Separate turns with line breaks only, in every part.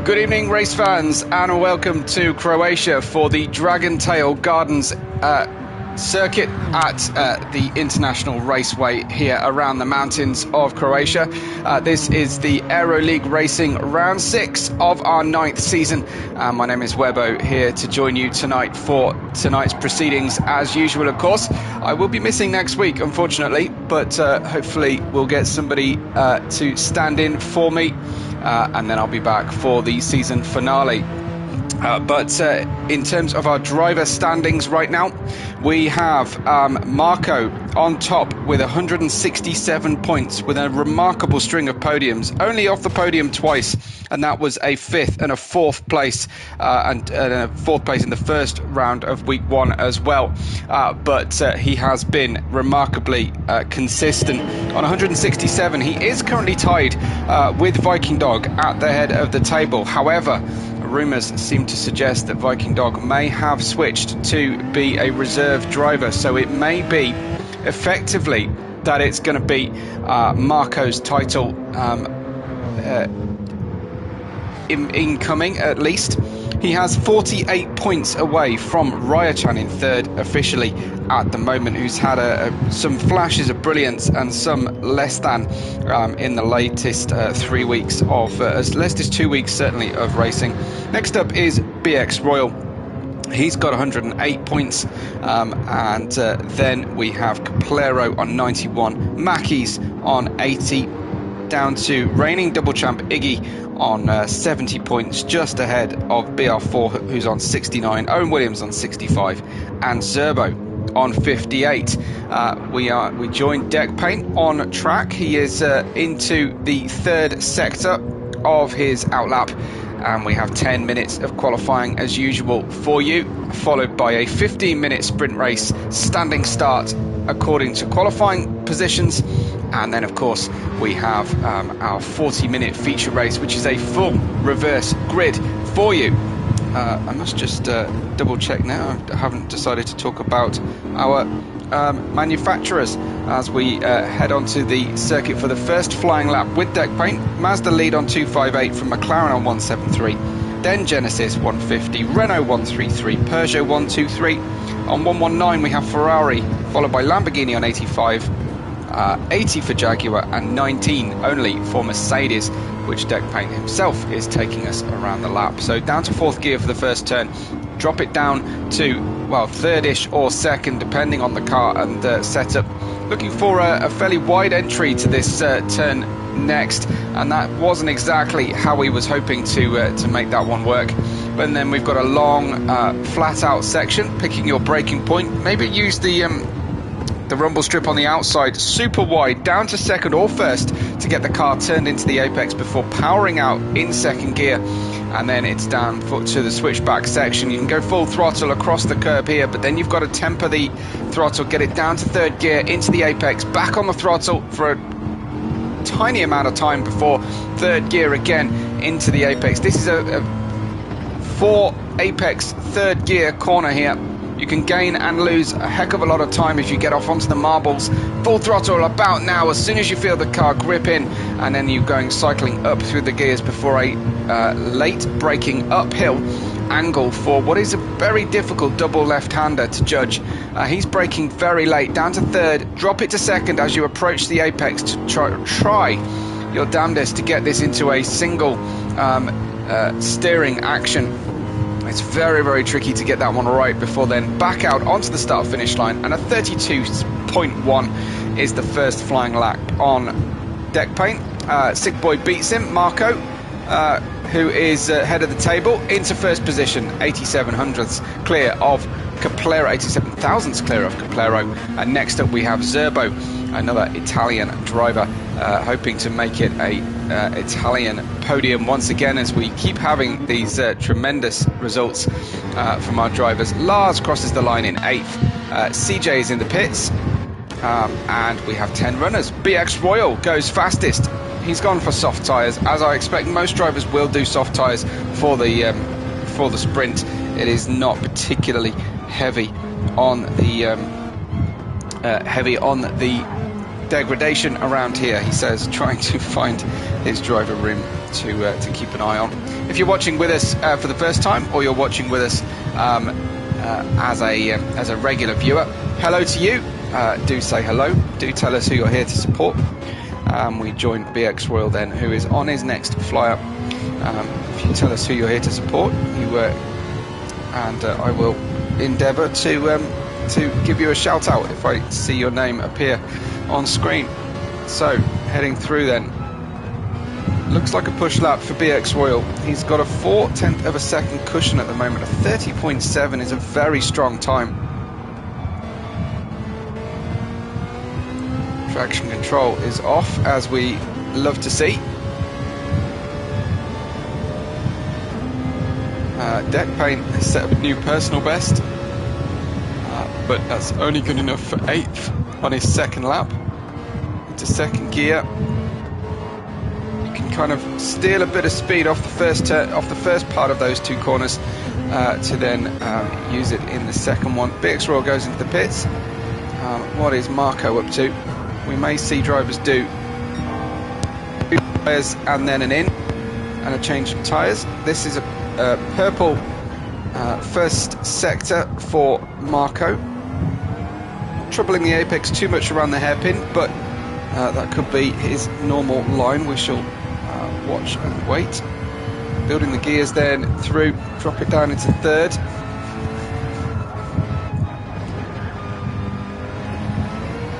Good evening, race fans, and welcome to Croatia for the Dragon Tail Gardens circuit at the International Raceway here around the mountains of Croatia. This is the Aero League Racing Round 6 of our 9th season. My name is Webbo, here to join you tonight for tonight's proceedings. As usual, of course, I will be missing next week, unfortunately, but hopefully we'll get somebody to stand in for me, and then I'll be back for the season finale. But in terms of our driver standings right now, we have Marco on top with 167 points with a remarkable string of podiums, only off the podium twice, and that was a 5th and a 4th place, and a 4th place in the first round of week 1 as well. But he has been remarkably consistent. On 167, he is currently tied with Viking Dog at the head of the table. However, rumours seem to suggest that Viking Dog may have switched to be a reserve driver, so it may be effectively that it's going to be Marco's title incoming, at least. He has 48 points away from Ryachan in 3rd officially at the moment, who's had some flashes of brilliance and some less than in the latest 3 weeks of, as less as 2 weeks certainly, of racing. Next up is BX Royal. He's got 108 points, and then we have Caplero on 91, Mackey's on 80, down to reigning double champ Iggy on 70 points, just ahead of BR4, who's on 69, Owen Williams on 65, and Zerbo on 58. We joined Deck Paint on track. He is into the 3rd sector of his outlap, and we have 10 minutes of qualifying as usual for you, followed by a 15-minute sprint race standing start according to qualifying positions, and then of course we have our 40-minute feature race, which is a full reverse grid for you. I must just double check now. I haven't decided to talk about our manufacturers as we head onto the circuit for the first flying lap with deck paint. Mazda lead on 258 from McLaren on 173, then Genesis 150, Renault 133, Peugeot 123. On 119 we have Ferrari, followed by Lamborghini on 85, 80 for Jaguar, and 19 only for Mercedes, which deck paint himself is taking us around the lap. So down to fourth gear for the first turn, drop it down to, well, third-ish or second depending on the car and setup. Looking for a fairly wide entry to this turn next, and that wasn't exactly how he was hoping to make that one work. But then we've got a long flat out section, picking your braking point. Maybe use the rumble strip on the outside super wide down to second or first to get the car turned into the apex before powering out in second gear, and then it's down to the switchback section. You can go full throttle across the curb here, but then you've got to temper the throttle, get it down to third gear into the apex, back on the throttle for a tiny amount of time before third gear again into the apex. This is a 4 apex third gear corner here. You can gain and lose a heck of a lot of time if you get off onto the marbles. Full throttle about now as soon as you feel the car grip in, and then you're going cycling up through the gears before a late braking uphill angle for what is a very difficult double left-hander to judge. He's braking very late, down to third, drop it to second as you approach the apex to try your damnedest to get this into a single steering action. It's very, very tricky to get that one right before then back out onto the start-finish line, and a 32.1 is the first flying lap on deck paint. Sick Boy beats him, Marco, who is head of the table, into first position, 87 clear of Caplero, 87 thousandths clear of Caplero. And next up we have Zerbo, another Italian driver, hoping to make it a Italian podium once again, as we keep having these tremendous results from our drivers. Lars crosses the line in 8th, CJ is in the pits, and we have 10 runners. BX Royal goes fastest. He's gone for soft tyres, as I expect most drivers will do soft tyres for the sprint. It is not particularly heavy on the degradation around here, he says, trying to find his driver room to keep an eye on. If you're watching with us for the first time, or you're watching with us as a regular viewer, hello to you. Do say hello. Do tell us who you're here to support. We join BX Royal then, who is on his next flyer. If you tell us who you're here to support, and I will endeavour to give you a shout out if I see your name appear on screen. So heading through then, looks like a push lap for BX Royal. He's got a 0.4 of a second cushion at the moment. A 30.7 is a very strong time. Traction control is off, as we love to see. Deck paint has set up a new personal best, but that's only good enough for 8th on his second lap. Into second gear, you can kind of steal a bit of speed off the first part of those two corners to then use it in the second one. BX Royal goes into the pits. What is Marco up to? We may see drivers do 2 tyres and then an in and a change of tyres. This is a purple first sector for Marco. Troubling the apex too much around the hairpin, but that could be his normal line. We shall watch and wait. Building the gears then through, drop it down into third.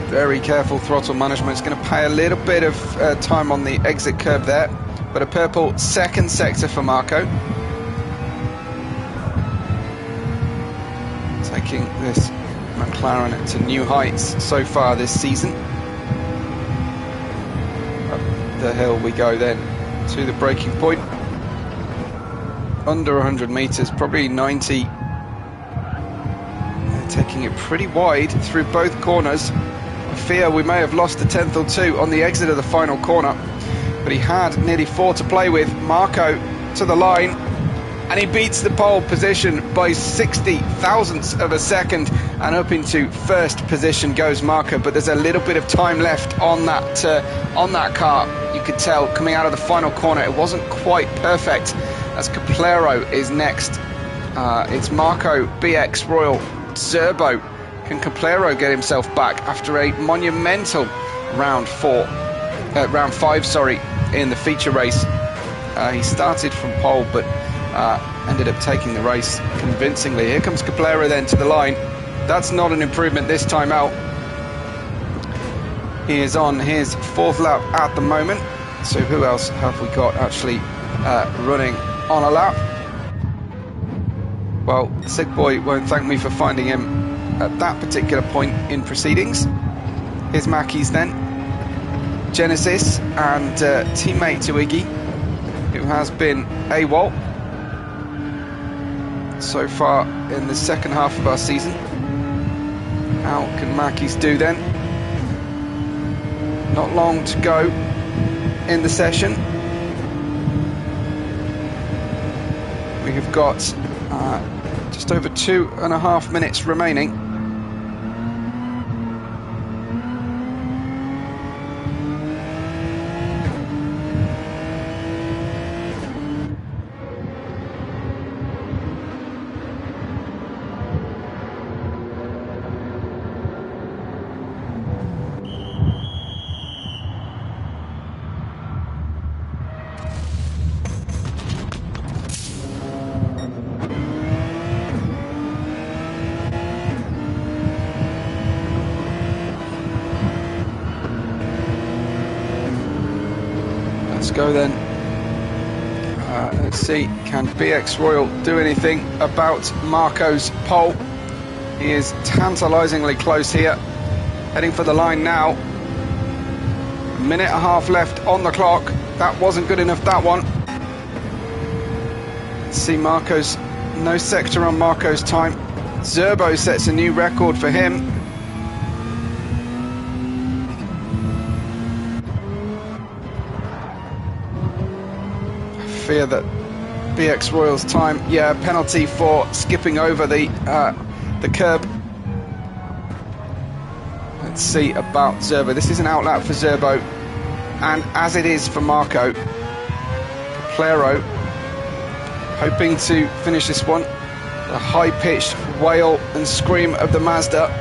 Very careful throttle management. It's going to pay a little bit of time on the exit curb there, but a purple second sector for Marco. Taking this McLaren to new heights so far this season. Up the hill we go then to the braking point. Under 100 meters, probably 90. They're taking it pretty wide through both corners. I fear we may have lost a tenth or two on the exit of the final corner, but he had nearly 4 to play with. Marco to the line, and he beats the pole position by 60 thousandths of a second, and up into first position goes Marco. But there's a little bit of time left on that car. You could tell coming out of the final corner it wasn't quite perfect, as Caplero is next. It's Marco, BX Royal, Zerbo. Can Caplero get himself back after a monumental round 5, sorry, in the feature race? He started from pole, but ended up taking the race convincingly. Here comes Caplero then to the line. That's not an improvement this time out. He is on his 4th lap at the moment. So who else have we got actually running on a lap? Well, Sig Boy won't thank me for finding him at that particular point in proceedings. Here's Mackey's then. Genesis and teammate to Iggy, who has been AWOL so far in the second half of our season. How can Mackey's do then? Not long to go in the session. We have got just over 2.5 minutes remaining. Let's go then. Let's see, can BX Royal do anything about Marco's pole? He is tantalisingly close here, heading for the line now. 1.5 minutes left on the clock. That wasn't good enough, that one. Let's see Marco's, no sector on Marco's time. Zerbo sets a new record for him. Fear that BX Royal's time, penalty for skipping over the curb. Let's see about Zerbo. This is an outlap for Zerbo, and as it is for Marco. Caplero hoping to finish this one. The high-pitched wail and scream of the Mazda.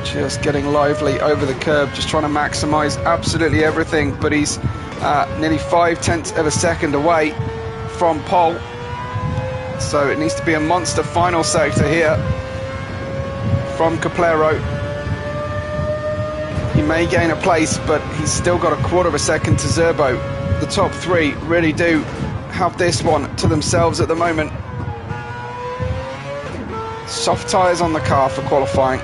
Just getting lively over the curb, just trying to maximise absolutely everything, but he's nearly 0.5 of a second away from pole. So it needs to be a monster final sector here from Caplero. He may gain a place, but he's still got 1/4 of a second to Zerbo. The top 3 really do have this one to themselves at the moment. Soft tyres on the car for qualifying.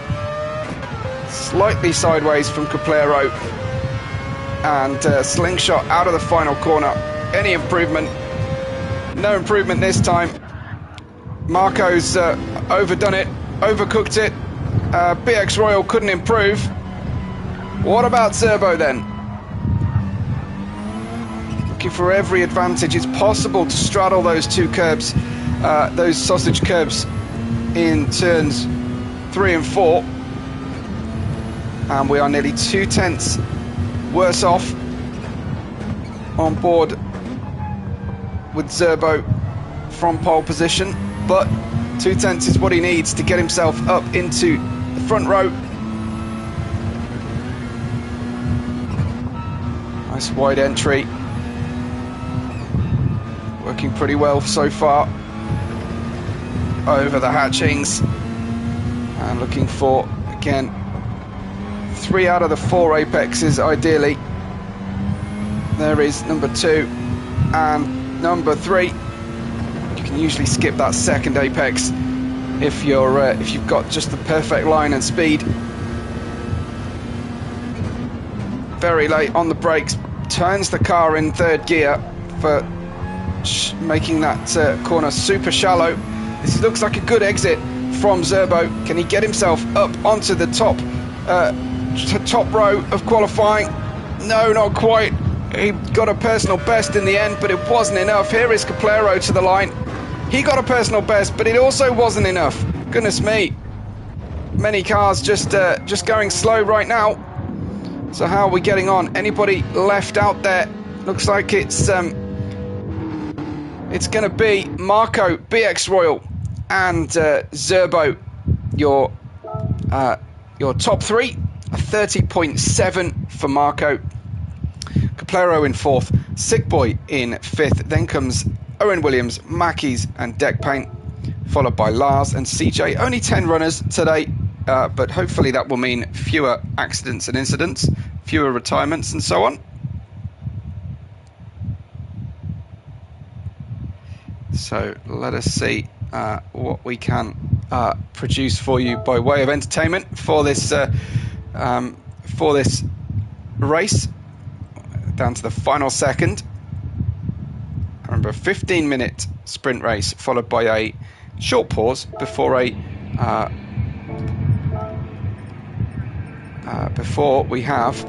Slightly sideways from Caplero, and slingshot out of the final corner. Any improvement? No improvement this time. Marco's overdone it, overcooked it. BX Royal couldn't improve. What about Zerbo then? Looking for every advantage. It's possible to straddle those 2 curbs, those sausage curbs in turns 3 and 4. And we are nearly 0.2 worse off on board with Zerbo from pole position, but 0.2 is what he needs to get himself up into the front row. Nice wide entry, working pretty well so far over the hatchings, and looking for, again, 3 out of the 4 apexes ideally. There is number 2 and number 3. You can usually skip that second apex if you've got just the perfect line and speed. Very late on the brakes, turns the car in 3rd gear for making that corner super shallow. This looks like a good exit from Zerbo. Can he get himself up onto the top top row of qualifying. No, not quite. He got a personal best in the end, but it wasn't enough. Here is Caplero to the line. He got a personal best, but it also wasn't enough. Goodness me. Many cars just going slow right now. So how are we getting on? Anybody left out there? Looks like it's going to be Marco, BX Royal, and Zerbo, your top three. A 30.7 for Marco. Caplero in fourth, Sick Boy in fifth. Then comes Owen Williams, Mackies, and Deck Paint, followed by Lars and CJ. Only 10 runners today, but hopefully that will mean fewer accidents and incidents, fewer retirements, and so on. So let us see what we can produce for you by way of entertainment for this race, down to the final second. Remember, a 15-minute sprint race followed by a short pause before we have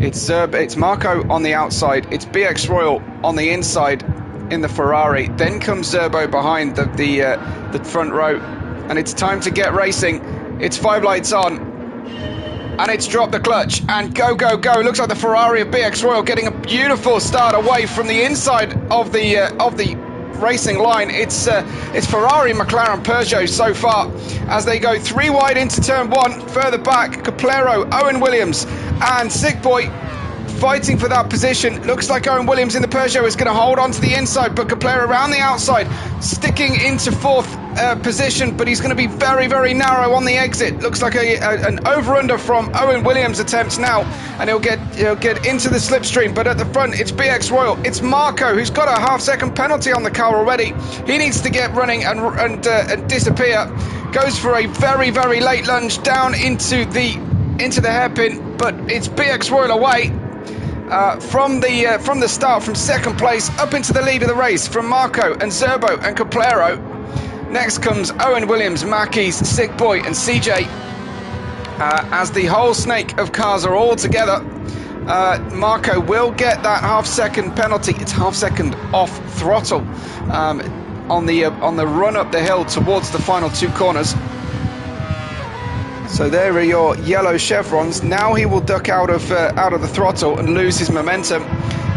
it's Marco on the outside, it's BX Royal on the inside in the Ferrari, then comes Zerbo behind the front row, and it's time to get racing. It's 5 lights on, and it's dropped the clutch, and go, go, go. Looks like the Ferrari of BX Royal getting a beautiful start away from the inside of the racing line. It's Ferrari, McLaren, Peugeot so far as they go 3 wide into turn 1. Further back, Caplero, Owen Williams, and Sick Boy fighting for that position. Looks like Owen Williams in the Peugeot is going to hold on to the inside, but Caplero around the outside, sticking into fourth position, but he's going to be very, very narrow on the exit. Looks like an over-under from Owen Williams' attempts now, and he'll get into the slipstream. But at the front, it's BX Royal. It's Marco, who's got a half-second penalty on the car already. He needs to get running and disappear. Goes for a very, very late lunge down into the hairpin, but it's BX Royal away. From the start, from second place up into the lead of the race, from Marco and Zerbo and Caplero. Next comes Owen Williams, Mackies, Sick Boy, and CJ. As the whole snake of cars are all together, Marco will get that half-second penalty. It's half-second off throttle on the run up the hill towards the final 2 corners. So there are your yellow chevrons. Now he will duck out of the throttle and lose his momentum.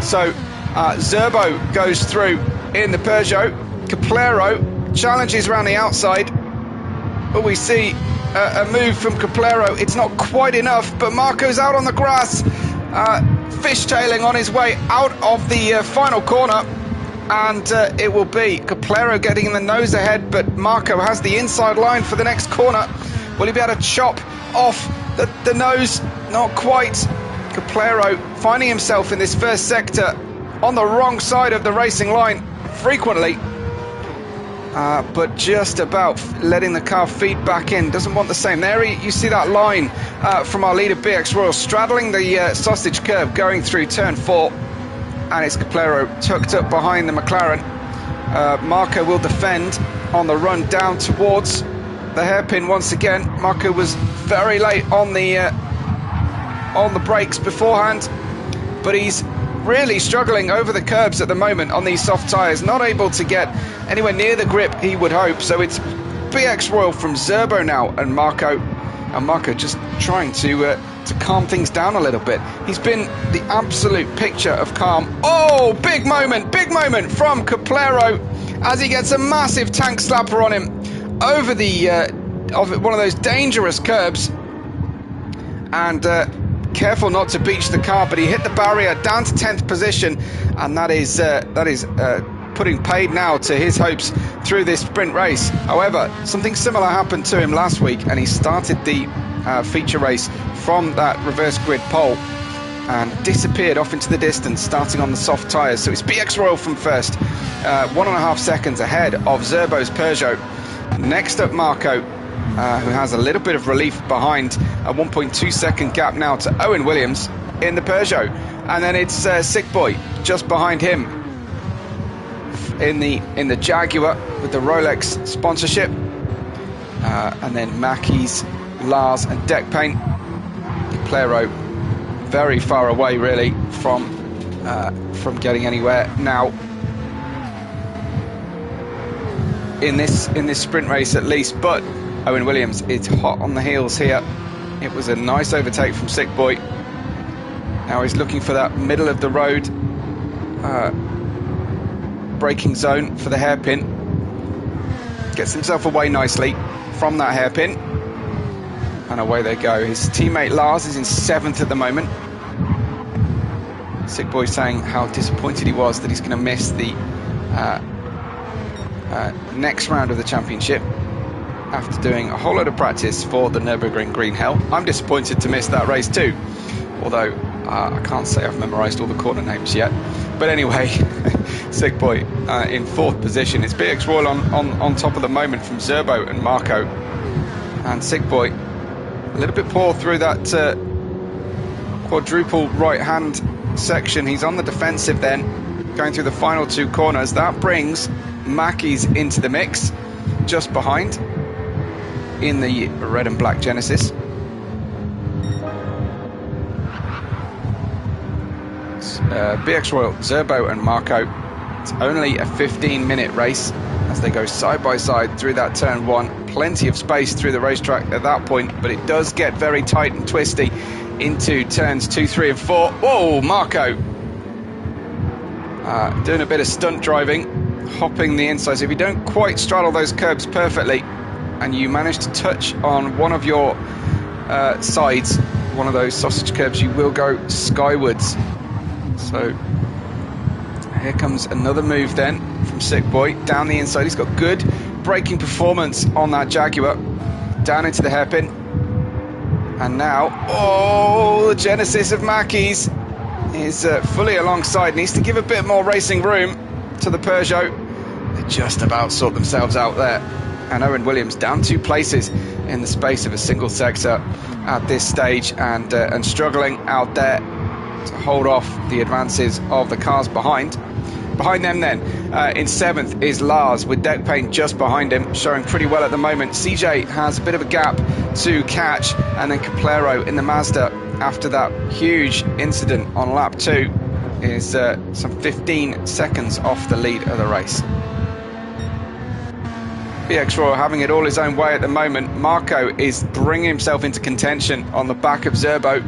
So Zerbo goes through in the Peugeot. Caplero challenges around the outside, but we see a move from Caplero. It's not quite enough, but Marco's out on the grass, fishtailing on his way out of the final corner. And it will be Caplero getting in the nose ahead, but Marco has the inside line for the next corner. Will he be able to chop off the nose? Not quite. Caplero finding himself in this first sector on the wrong side of the racing line frequently, but just about letting the car feed back in. Doesn't want the same. There you see that line from our leader BX Royal straddling the sausage curve going through turn 4, and it's Caplero tucked up behind the McLaren. Marco will defend on the run down towards the hairpin once again. Marco was very late on the brakes beforehand, but he's really struggling over the curbs at the moment on these soft tyres, not able to get anywhere near the grip he would hope. So it's BX Royal from Zerbo now, and Marco just trying to calm things down a little bit. He's been the absolute picture of calm. Oh, big moment from Caplero as he gets a massive tank slapper on him over one of those dangerous curbs, and careful not to beach the car, but he hit the barrier down to 10th position, and that is putting paid now to his hopes through this sprint race. However, something similar happened to him last week, and he started the feature race from that reverse grid pole and disappeared off into the distance, starting on the soft tyres. So it's BX Royal from first, 1.5 seconds ahead of Zerbo's Peugeot. Next up, Marco, who has a little bit of relief behind, a 1.2 second gap now to Owen Williams in the Peugeot. And then it's Sick Boy just behind him in the Jaguar with the Rolex sponsorship. And then Mackies Lars and deck paint. Aero very far away really from getting anywhere now in this sprint race at least, but Owen Williams is hot on the heels here. It was a nice overtake from Sick Boy. Now he's looking for that middle of the road braking zone for the hairpin. Gets himself away nicely from that hairpin, and away they go. His teammate Lars is in 7th at the moment. Sick Boy saying how disappointed he was that he's going to miss the next round of the championship after doing a whole load of practice for the Nürburgring Green Hell. I'm disappointed to miss that race too, although I can't say I've memorised all the corner names yet. But anyway, Sick Boy in 4th position. It's BX Royal on top of the moment from Zerbo and Marco. And Sick Boy a little bit poor through that quadruple right-hand section. He's on the defensive then, going through the final 2 corners. That brings Mackey's into the mix, just behind in the red and black Genesis. BX Royal, Zerbo and Marco. It's only a 15-minute race as they go side by side through that turn 1. Plenty of space through the racetrack at that point, but it does get very tight and twisty into turns 2, 3 and 4. Whoa, Marco doing a bit of stunt driving, hopping the inside. So if you don't quite straddle those curbs perfectly and you manage to touch on one of your sides, one of those sausage curbs, you will go skywards. So here comes another move then from Sick Boy down the inside. He's got good braking performance on that Jaguar, down into the hairpin, and now, oh, the Genesis of Mackey's is fully alongside. Needs to give a bit more racing room to the Peugeot. They just about sort themselves out there, and Owen Williams down 2 places in the space of a single sector at this stage, and struggling out there to hold off the advances of the cars behind. Behind them then, in 7th is Lars with deck paint just behind him, showing pretty well at the moment. CJ has a bit of a gap to catch, and then Caplero in the Mazda, after that huge incident on lap 2, is some 15 seconds off the lead of the race. BX Royal having it all his own way at the moment. Marco is bringing himself into contention on the back of Zerbo,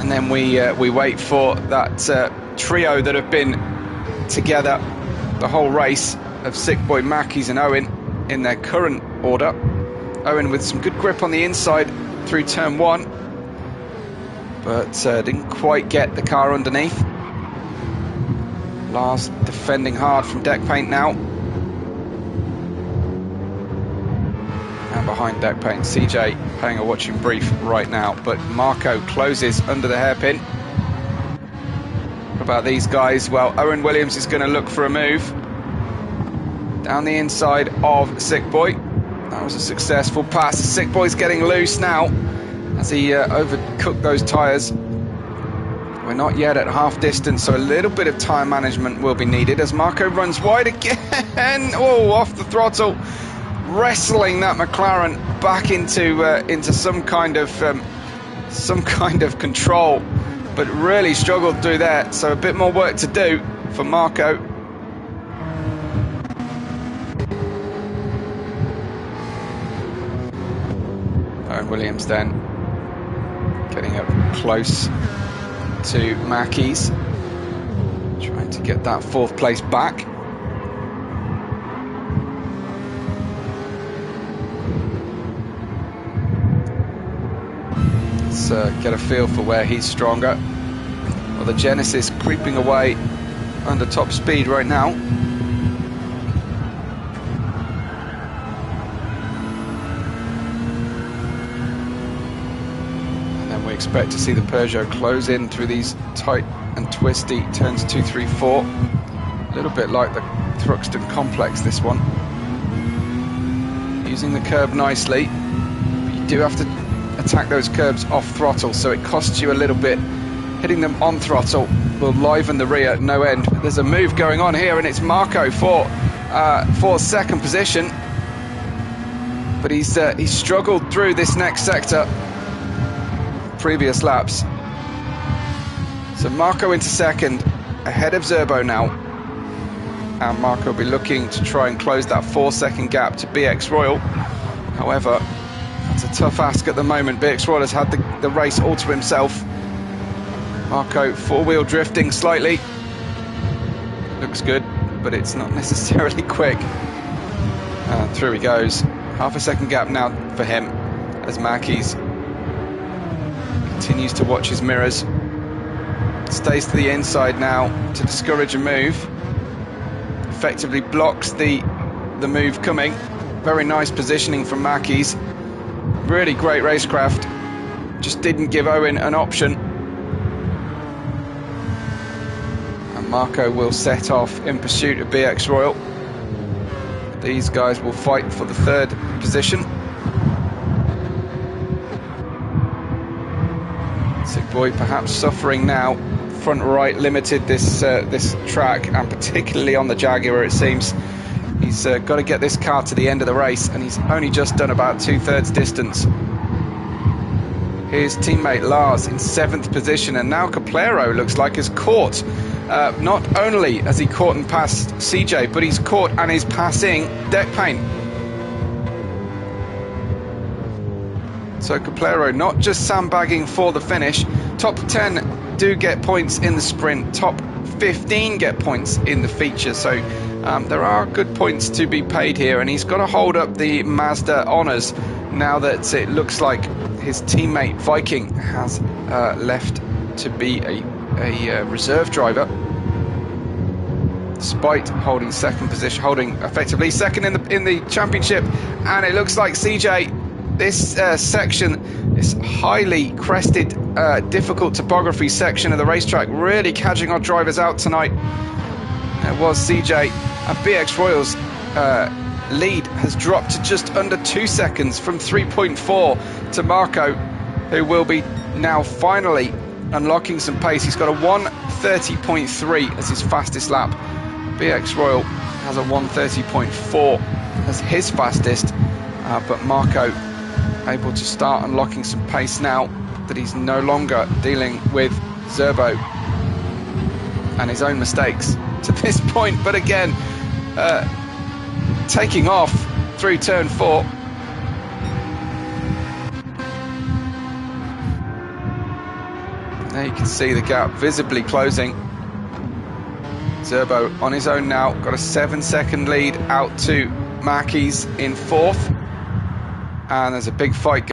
and then we wait for that trio that have been together the whole race of Sick Boy, Mackeys and Owen in their current order. Owen with some good grip on the inside through turn 1, but didn't quite get the car underneath. Lars defending hard from deck paint now, and behind deck paint CJ paying a watching brief right now, but Marco closes under the hairpin. About these guys, well, Owen Williams is going to look for a move down the inside of Sick Boy. That was a successful pass. Sick Boy's getting loose now as he overcooked those tyres. We're not yet at half distance, so a little bit of tyre management will be needed as Marco runs wide again. Oh, off the throttle, wrestling that McLaren back into some kind of control, but really struggled through there. So a bit more work to do for Marco. Owen Williams then getting up close to Mackey's, trying to get that 4th place back. Let's get a feel for where he's stronger. Well, the Genesis creeping away under top speed right now. And then we expect to see the Peugeot close in through these tight and twisty turns 2, 3, 4. A little bit like the Thruxton complex, this one. Using the curb nicely, but you do have to attack those curbs off throttle, so it costs you a little bit. Hitting them on throttle will liven the rear no end. There's a move going on here, and it's Marco for 2nd position. but he's struggled through this next sector. Previous laps. So Marco into second, ahead of Zerbo now. And Marco will be looking to try and close that 4-second gap to BX Royal. However, it's a tough ask at the moment. BX Royal has had the race all to himself. Marco four-wheel drifting slightly. Looks good, but it's not necessarily quick. And through he goes. Half a second gap now for him as Marquez continues to watch his mirrors. Stays to the inside now to discourage a move. Effectively blocks the move coming. Very nice positioning from Marquez. Really great racecraft. Just didn't give Owen an option. And Marco will set off in pursuit of BX Royal. These guys will fight for the third position. Sick Boy perhaps suffering now. Front right limited this track, and particularly on the Jaguar it seems. He's got to get this car to the end of the race, and he's only just done about 2/3 distance. His teammate Lars in 7th position, and now Caplero looks like has caught. Not only has he caught and passed CJ, but he's caught and is passing deck paint. So Caplero not just sandbagging for the finish. Top 10 do get points in the sprint. Top 15 get points in the feature. So there are good points to be paid here, and he's got to hold up the Mazda honours now that it looks like his teammate Viking has left to be a reserve driver, despite holding second position, holding effectively second in the championship. And it looks like CJ, this section, this highly crested, difficult topography section of the racetrack, really catching our drivers out tonight. It was CJ, and BX Royal's lead has dropped to just under 2 seconds from 3.4 to Marco, who will be now finally unlocking some pace. He's got a 1:30.3 as his fastest lap. BX Royal has a 1:30.4 as his fastest, but Marco able to start unlocking some pace now that he's no longer dealing with Zerbo and his own mistakes to this point. But again, taking off through turn 4. There you can see the gap visibly closing. Zerbo on his own now, got a 7-second lead out to Marquez in 4th. And there's a big fight.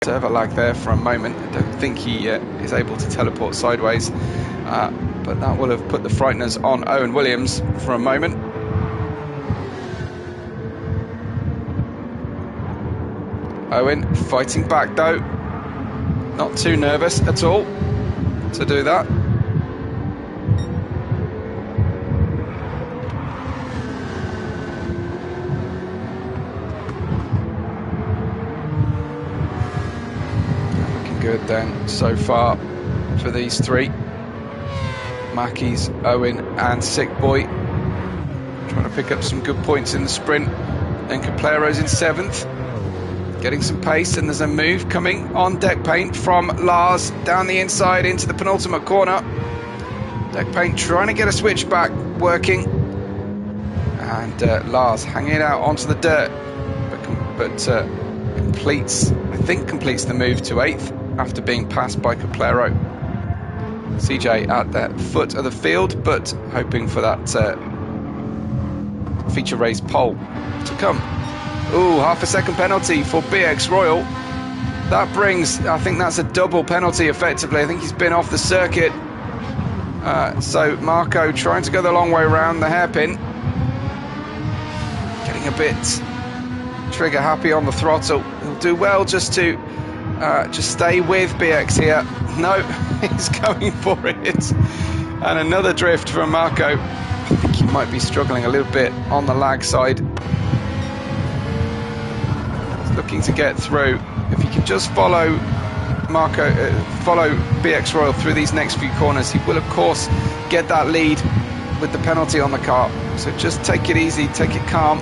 Server lag there for a moment. I don't think he is able to teleport sideways, but that will have put the frighteners on Owen Williams for a moment. Owen fighting back though, not too nervous at all to do that. Good then so far for these three. Marquez, Owen and Sick Boy trying to pick up some good points in the sprint. Then Caplero's in 7th, getting some pace, and there's a move coming on deck paint from Lars down the inside into the penultimate corner. Deck paint trying to get a switchback working, and Lars hanging it out onto the dirt, but completes the move to 8th after being passed by Caplero. CJ at the foot of the field, but hoping for that feature race pole to come. Ooh, half a second penalty for BX Royal. That brings, I think that's a double penalty effectively. I think he's been off the circuit. So Marco trying to go the long way around the hairpin. Getting a bit trigger happy on the throttle. He'll do well just to just stay with BX here. No, he's going for it. And another drift from Marco. I think he might be struggling a little bit on the lag side. He's looking to get through. If he can just follow follow BX Royal through these next few corners, he will of course get that lead with the penalty on the car. So just take it easy, take it calm.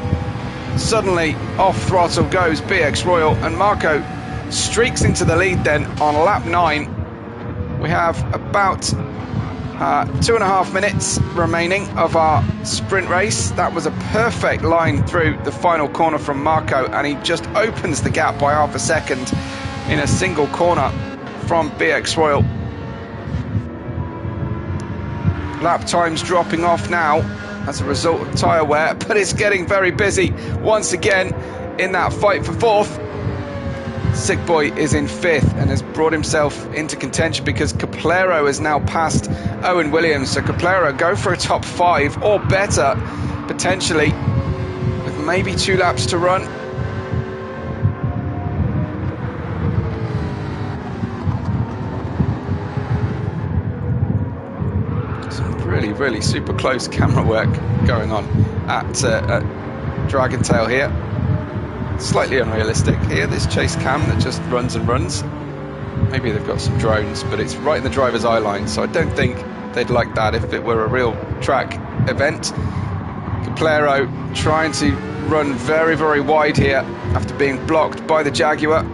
Suddenly, off throttle goes BX Royal, and Marco streaks into the lead then on lap 9. We have about 2.5 minutes remaining of our sprint race. That was a perfect line through the final corner from Marco, and he just opens the gap by half a second in a single corner from BX Royal. Lap times dropping off now as a result of tyre wear, but it's getting very busy once again in that fight for 4th. Sick Boy is in 5th and has brought himself into contention because Caplero has now passed Owen Williams. So Caplero go for a top 5 or better, potentially, with maybe 2 laps to run. Some really super close camera work going on at Dragon Tail here. Slightly unrealistic here, this chase cam that just runs and runs. Maybe they've got some drones, but it's right in the driver's eye line, so I don't think they'd like that if it were a real track event. Caplero trying to run very wide here after being blocked by the Jaguar.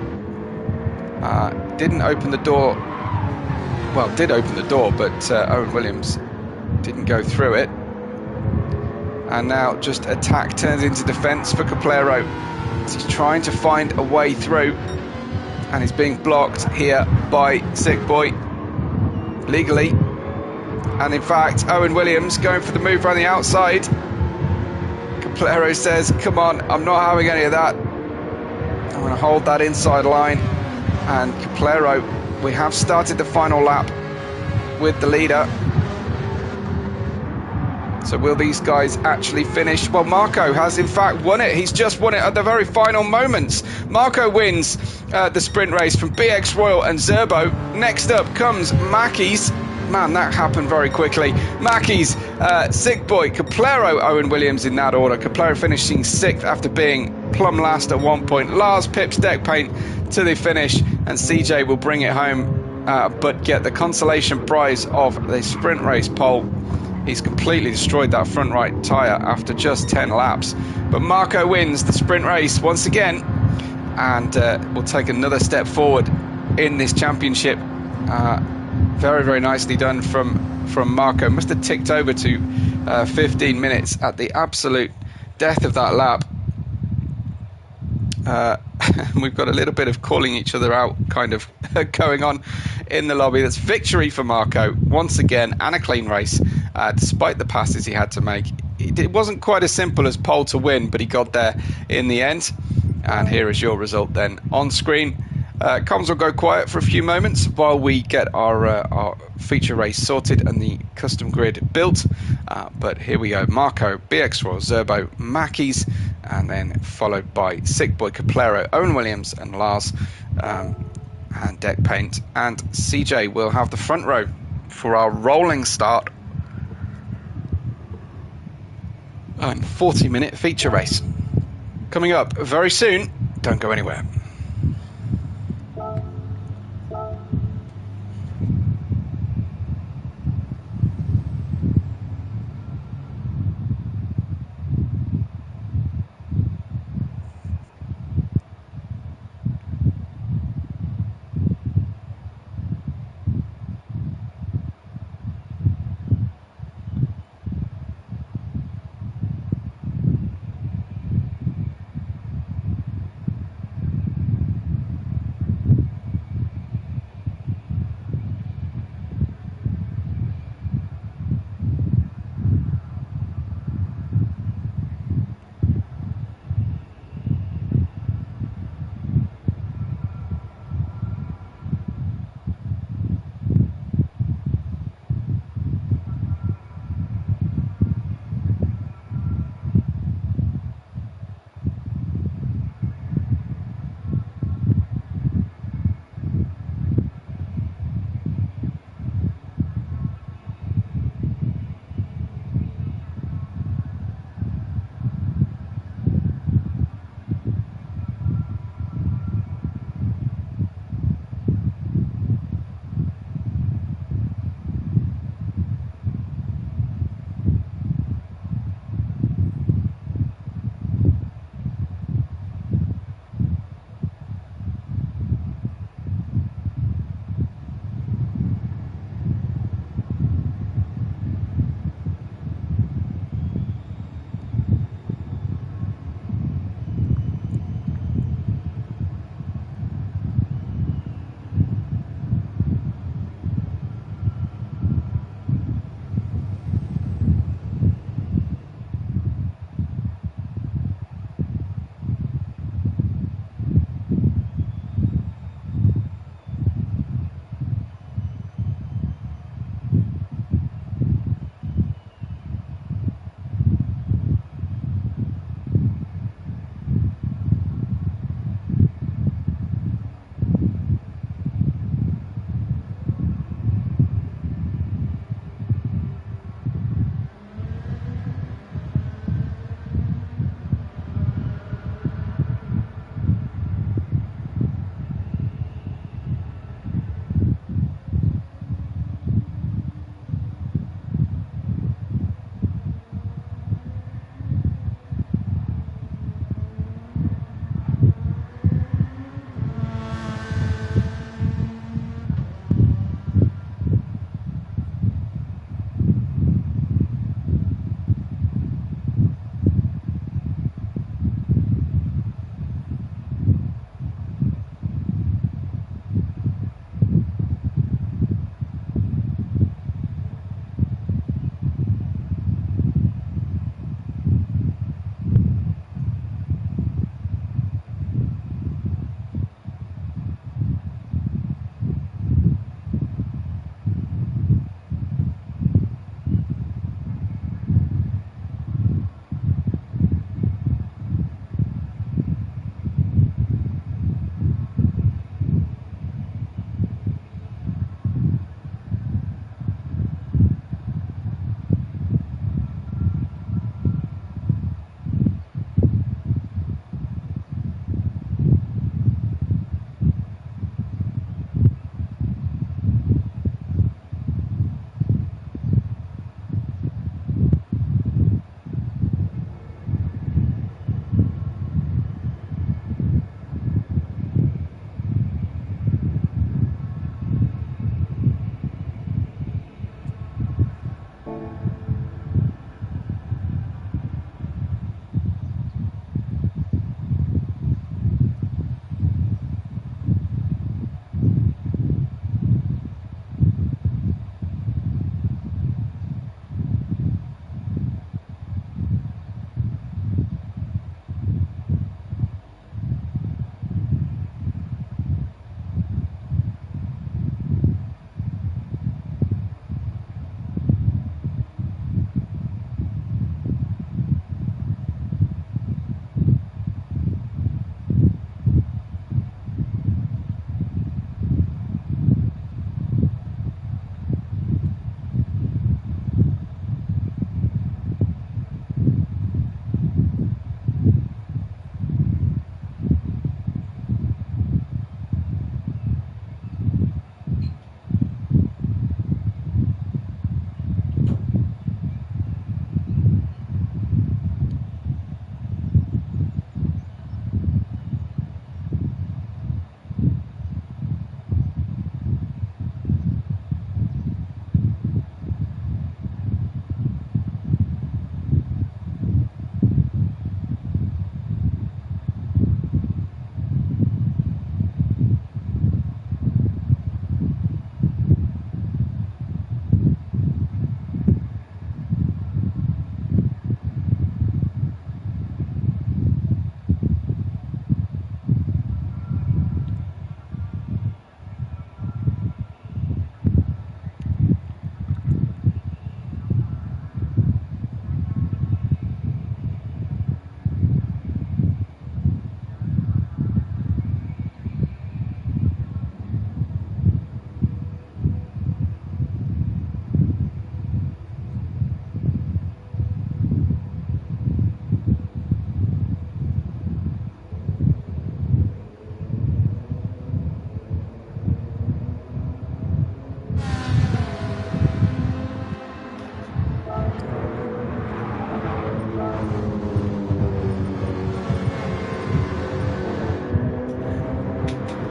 Didn't open the door. Well, did open the door, but Owen Williams didn't go through it. And now just attack turns into defence for Caplero. He's trying to find a way through, and he's being blocked here by Sick Boy legally. And in fact, Owen Williams going for the move around the outside. Caplero says, come on, I'm not having any of that. I'm going to hold that inside line. And Caplero, we have started the final lap with the leader. So will these guys actually finish? Well, Marco has in fact won it. He's just won it at the very final moments. Marco wins the sprint race from BX Royal and Zerbo. Next up comes Mackey's. Man, that happened very quickly. Mackey's, Sick Boy, Caplero, Owen Williams in that order. Caplero finishing 6th after being plumb last at one point. Lars pips deck paint to the finish, and CJ will bring it home, but get the consolation prize of the sprint race pole. He's completely destroyed that front right tyre after just 10 laps. But Marco wins the sprint race once again, and will take another step forward in this championship. Very nicely done from Marco. Must have ticked over to 15 minutes at the absolute death of that lap. We've got a little bit of calling each other out kind of going on in the lobby. That's victory for Marco once again, and a clean race despite the passes he had to make. It wasn't quite as simple as pole to win, but he got there in the end. And here is your result then on screen. Comms will go quiet for a few moments while we get our feature race sorted and the custom grid built. But here we go. Marco, BX Royal, Zerbo, Mackey's, and then followed by Sick Boy, Caplero, Owen Williams, and Lars, and Deck Paint. And CJ will have the front row for our rolling start and 40-minute feature race. Coming up very soon. Don't go anywhere.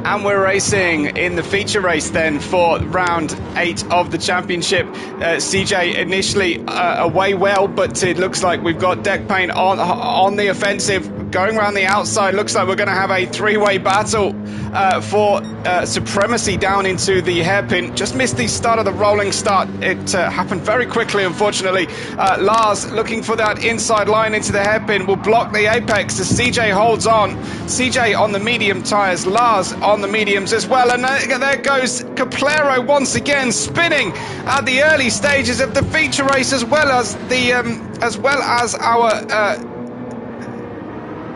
And we're racing in the feature race then for round 8 of the championship. CJ initially away well, but it looks like we've got deck paint on the offensive, going around the outside. Looks like we're going to have a three-way battle for supremacy down into the hairpin. Just missed the start of the rolling start. It happened very quickly, unfortunately. Lars looking for that inside line into the hairpin will block the apex as CJ holds on. CJ on the medium tyres, Lars on the mediums as well, and there goes Caplero once again, spinning at the early stages of the feature race, as well as our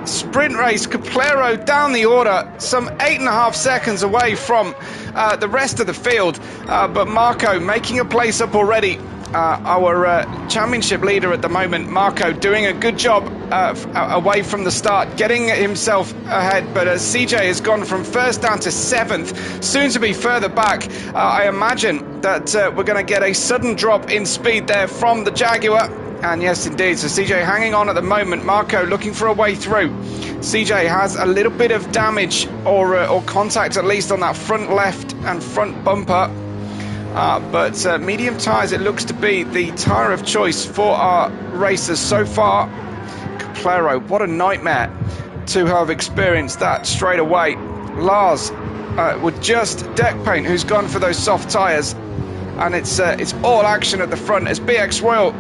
sprint race. Caplero down the order, some 8.5 seconds away from the rest of the field, but Marco making a place up already. Our championship leader at the moment, Marco, doing a good job away from the start, getting himself ahead, but CJ has gone from first down to 7th, soon to be further back. I imagine that we're going to get a sudden drop in speed there from the Jaguar. And yes, indeed. So CJ hanging on at the moment. Marco looking for a way through. CJ has a little bit of damage or contact, at least on that front left and front bumper. But medium tyres, it looks to be the tyre of choice for our racers so far. Caplero, what a nightmare to have experienced that straight away. Lars with just deck paint, who's gone for those soft tyres. And it's all action at the front as BX Royal.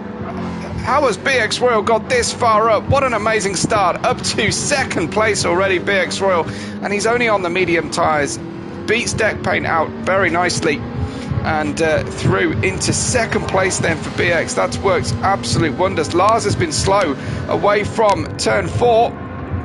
How has BX Royal got this far up? What an amazing start. Up to second place already, BX Royal. And he's only on the medium tyres. Beats deck paint out very nicely. And through into second place then for BX. That's worked absolute wonders. Lars has been slow away from turn 4,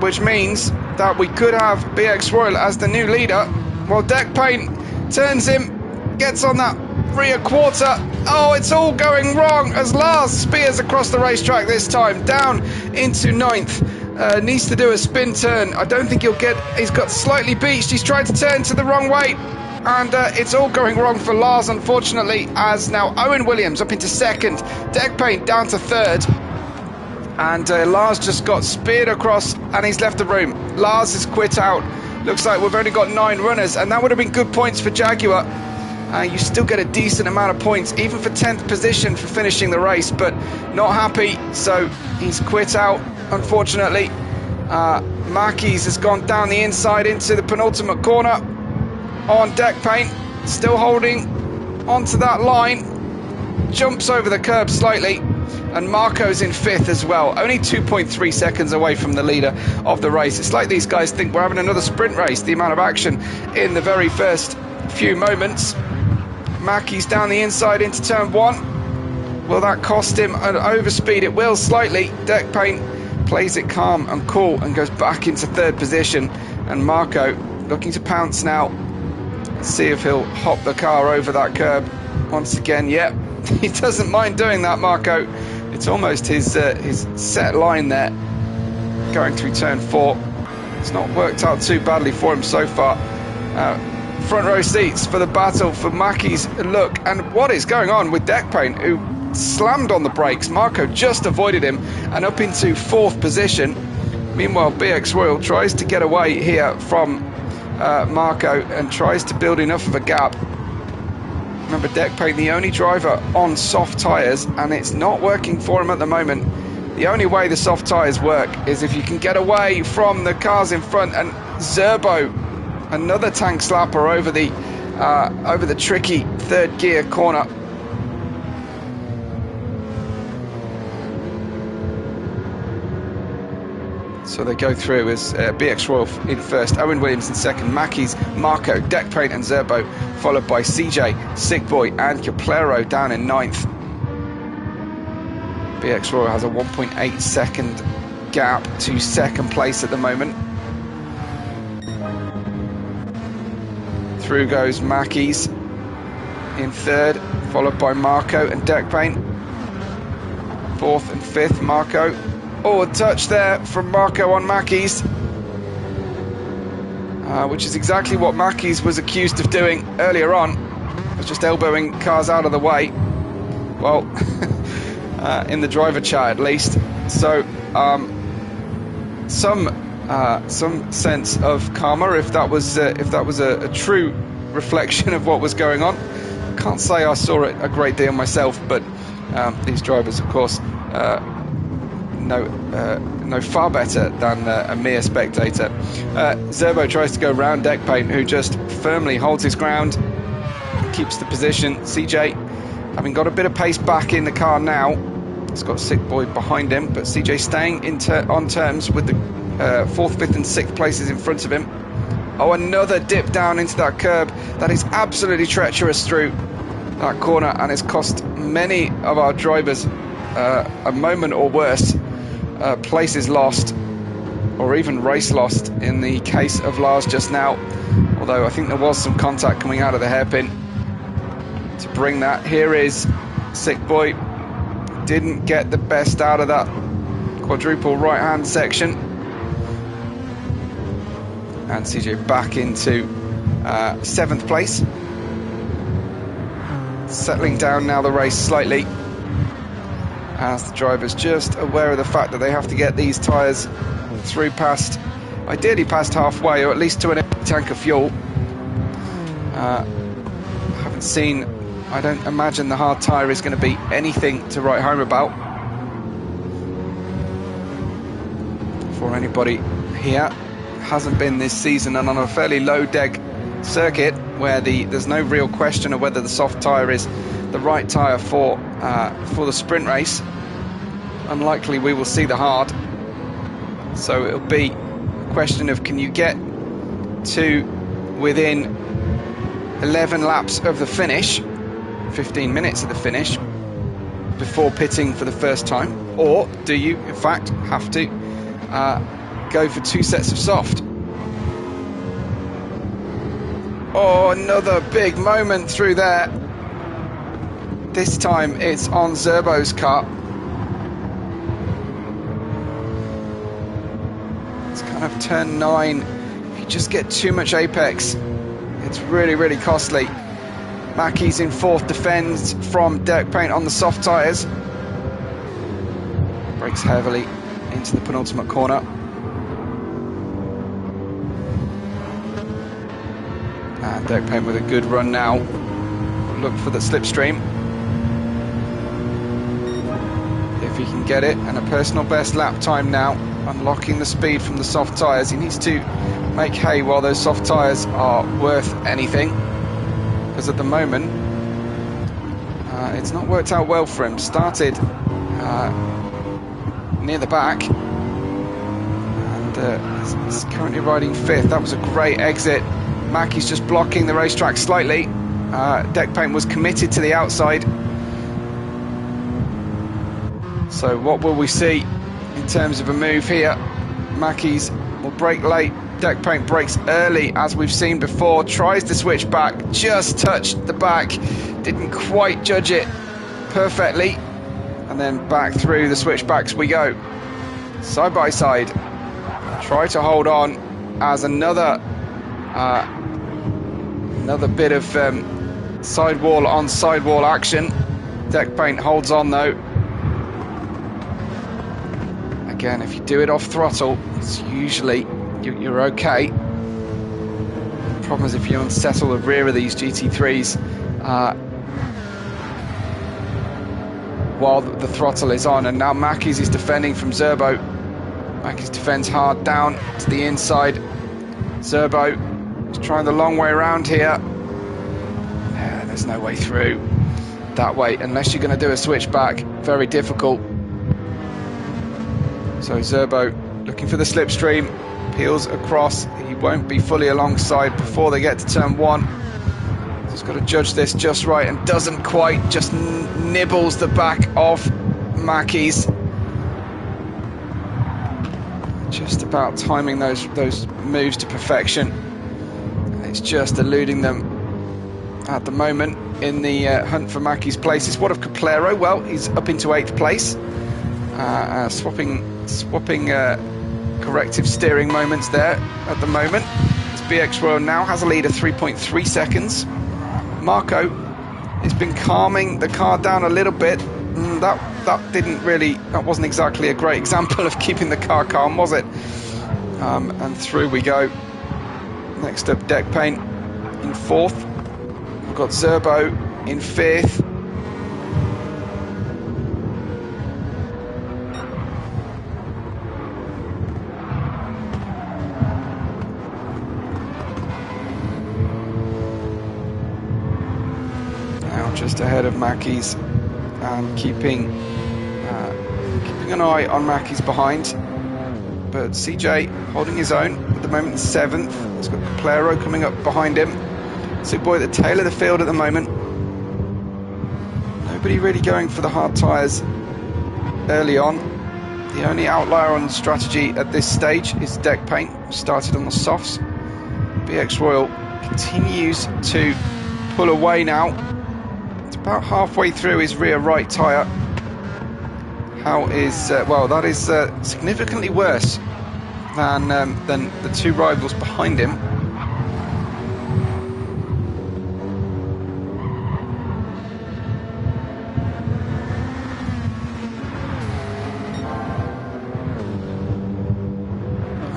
which means that we could have BX Royal as the new leader. Well, deck paint turns him, gets on that rear quarter. Oh, it's all going wrong as Lars spears across the racetrack this time, down into 9th. Needs to do a spin turn. I don't think he's got slightly beached. He's tried to turn to the wrong way. And it's all going wrong for Lars, unfortunately, as now Owen Williams up into 2nd, deck paint down to 3rd, and Lars just got speared across and he's left the room. Lars has quit out. Looks like we've only got 9 runners, and that would have been good points for Jaguar. You still get a decent amount of points, even for 10th position for finishing the race, but not happy, so he's quit out, unfortunately. Marquez has gone down the inside into the penultimate corner on deck paint, still holding onto that line, jumps over the curb slightly, and Marco's in 5th as well, only 2.3 seconds away from the leader of the race. It's like these guys think we're having another sprint race, the amount of action in the very first few moments. Mackey's down the inside into turn 1. Will that cost him an overspeed? It will slightly. Deck paint plays it calm and cool and goes back into 3rd position, and Marco looking to pounce now. See if he'll hop the car over that curb once again. Yep, he doesn't mind doing that, Marco. It's almost his set line there, going through turn 4. It's not worked out too badly for him so far. Front row seats for the battle for Mackey's look. And what is going on with deck paint, who slammed on the brakes? Marco just avoided him and up into 4th position. Meanwhile, BX Royal tries to get away here from Marco and tries to build enough of a gap. Remember, deck paint the only driver on soft tyres, and it's not working for him at the moment. The only way the soft tyres work is if you can get away from the cars in front. And Zerbo, another tank slapper over the tricky 3rd gear corner. So they go through as BX Royal in 1st, Owen Williams in 2nd, Mackey's, Marco, deck paint and Zerbo, followed by CJ, Sick Boy and Caplero down in 9th. BX Royal has a 1.8 second gap to 2nd place at the moment. Through goes Mackey's in 3rd, followed by Marco and deck paint. 4th and 5th, Marco. Oh, a touch there from Marco on Mackey's, which is exactly what Mackey's was accused of doing earlier on. Was just elbowing cars out of the way. Well, in the driver chat at least. So some some sense of karma, if that was a true reflection of what was going on. Can't say I saw it a great deal myself, but these drivers, of course, know far better than a mere spectator. Zerbo tries to go round Deck Paint, who just firmly holds his ground, keeps the position. CJ, having got a bit of pace back in the car now, he's got Sick Boy behind him, but CJ staying on terms with the 4th, 5th and 6th places in front of him. Oh, another dip down into that curb. That is absolutely treacherous through that corner, and it's cost many of our drivers a moment or worse. Places lost, or even race lost in the case of Lars just now, although I think there was some contact coming out of the hairpin to bring that. Here is Sick Boy. Didn't get the best out of that quadruple right hand section, and CJ back into 7th place, settling down now the race slightly, as the driver's just aware of the fact that they have to get these tyres through ideally past halfway, or at least to an empty tank of fuel. Haven't seen, I don't imagine the hard tyre is going to be anything to write home about for anybody here. Hasn't been this season, and on a fairly low deck circuit where there's no real question of whether the soft tyre is the right tyre for the sprint race. Unlikely we will see the hard, so it'll be a question of, can you get to within 11 laps of the finish, 15 minutes of the finish, before pitting for the first time, or do you in fact have to go for 2 sets of soft? Oh, another big moment through there. This time it's on Zerbo's car. It's kind of turn 9. If you just get too much apex, it's really, really costly. Mackey's in 4th, defends from Deck Paint on the soft tyres. Brakes heavily into the penultimate corner. And Deck Paint with a good run now. Look for the slipstream, if he can get it, and a personal best lap time now, unlocking the speed from the soft tyres. He needs to make hay while those soft tyres are worth anything, because at the moment it's not worked out well for him. Started near the back, and he's currently riding 5th. That was a great exit. Mackey's just blocking the racetrack slightly. Deck Paint was committed to the outside. So what will we see in terms of a move here? Mackey's will brake late. Deck Paint brakes early, as we've seen before. Tries to switch back, just touched the back, didn't quite judge it perfectly, and then back through the switchbacks we go. Side by side. Try to hold on as another bit of sidewall on sidewall action. Deck Paint holds on though. Again, if you do it off throttle, it's usually you're okay. The problem is if you unsettle the rear of these GT3s while the throttle is on. And now Mackey's is defending from Zerbo. Mackey's defends hard down to the inside. Zerbo is trying the long way around here. Yeah, there's no way through that way unless you're going to do a switchback. Very difficult. So Zerbo looking for the slipstream, peels across. He won't be fully alongside before they get to turn 1. He's got to judge this just right, and doesn't quite, just nibbles the back of Mackey's. Just about timing those moves to perfection. It's just eluding them at the moment in the hunt for Mackey's places. What of Caplero? Well, he's up into 8th place. Swapping corrective steering moments there at the moment. This BX Royal now has a lead of 3.3 seconds. Marco has been calming the car down a little bit. That wasn't exactly a great example of keeping the car calm, was it? And through we go. Next up, deck paint in 4th. We've got Zerbo in 5th. Now just ahead of Mackey's, and keeping an eye on Mackey's behind. But CJ holding his own at the moment, 7th. He's got Aero coming up behind him. Sick Boy at the tail of the field at the moment. Nobody really going for the hard tyres early on. The only outlier on strategy at this stage is deck paint. Started on the softs. BX Royal continues to pull away now. It's about halfway through his rear right tyre. How is well? That is significantly worse than the 2 rivals behind him.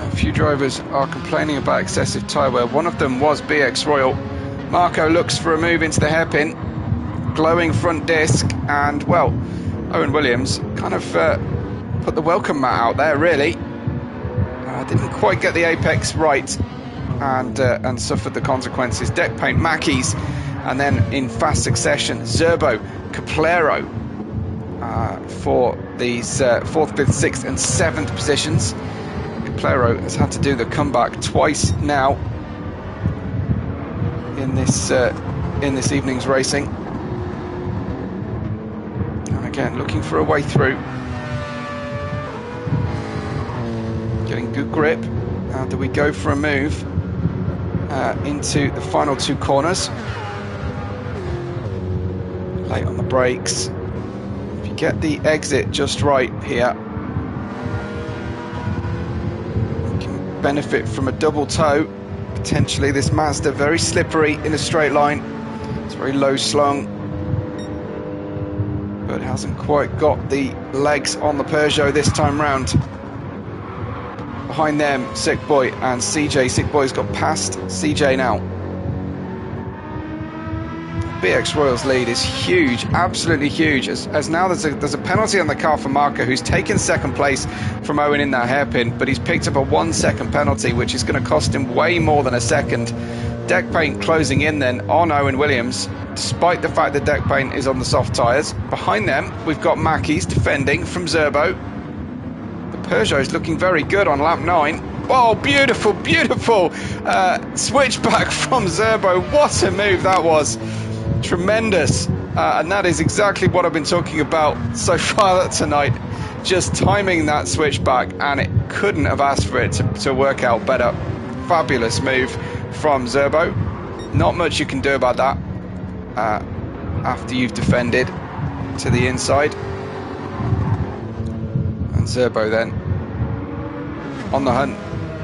A few drivers are complaining about excessive tyre wear. One of them was BX Royal. Marco looks for a move into the hairpin, glowing front disc, and well, Owen Williams kind of put the welcome mat out there, really. Didn't quite get the apex right, and suffered the consequences. Deck paint, Mackey's, and then in fast succession, Zerbo, Caplero for these 4th, 5th, 6th and 7th positions. Caplero has had to do the comeback twice now in this evening's racing. Again, looking for a way through. Getting good grip. Now do we go for a move into the final 2 corners? Late on the brakes. If you get the exit just right here, you can benefit from a double toe. Potentially this Mazda very slippery in a straight line. It's very low slung, but hasn't quite got the legs on the Peugeot this time round. Behind them, Sick Boy and CJ. Sick Boy's got past CJ now. BX Royal's lead is huge, absolutely huge, as now there's a penalty on the car for Marco, who's taken 2nd place from Owen in that hairpin, but he's picked up a 1-second penalty, which is going to cost him way more than a second. Deck paint closing in then on Owen Williams, despite the fact that deck paint is on the soft tyres. Behind them, we've got Mackey's defending from Zerbo. The Peugeot's looking very good on lap 9. Oh, beautiful, beautiful switchback from Zerbo. What a move that was. Tremendous. And that is exactly what I've been talking about so far tonight. Just timing that switchback, and it couldn't have asked for it to work out better. Fabulous move from Zerbo. Not much you can do about that after you've defended to the inside. And Zerbo then on the hunt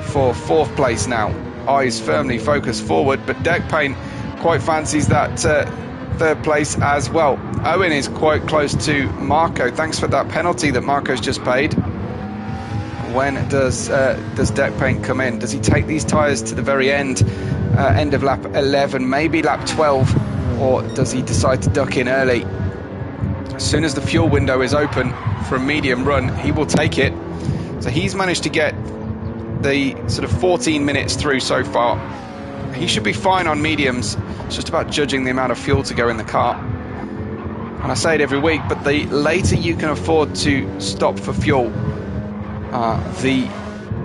for 4th place now. Eyes firmly focused forward, but deck paint quite fancies that 3rd place as well. Owen is quite close to Marco, thanks for that penalty that Marco's just paid. When does deck paint come in? Does he take these tyres to the very end of lap 11, maybe lap 12, or does he decide to duck in early? As soon as the fuel window is open for a medium run, he will take it. So he's managed to get the sort of 14 minutes through so far. He should be fine on mediums. It's just about judging the amount of fuel to go in the car. And I say it every week, but the later you can afford to stop for fuel, the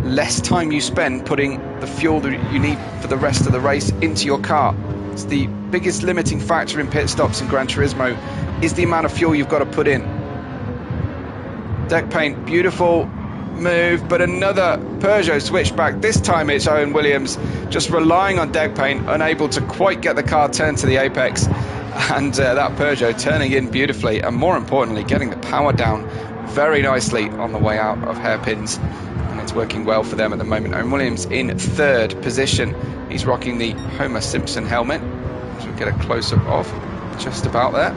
less time you spend putting the fuel that you need for the rest of the race into your car. It's the biggest limiting factor in pit stops in Gran Turismo, is the amount of fuel you've got to put in. Deck paint, beautiful move, but another Peugeot switchback. This time it's Owen Williams just relying on deck paint, unable to quite get the car turned to the apex, and that Peugeot turning in beautifully, and more importantly getting the power down very nicely on the way out of hairpins, and it's working well for them at the moment. Owen Williams in 3rd position. He's rocking the Homer Simpson helmet, which we'll get a close-up of just about there.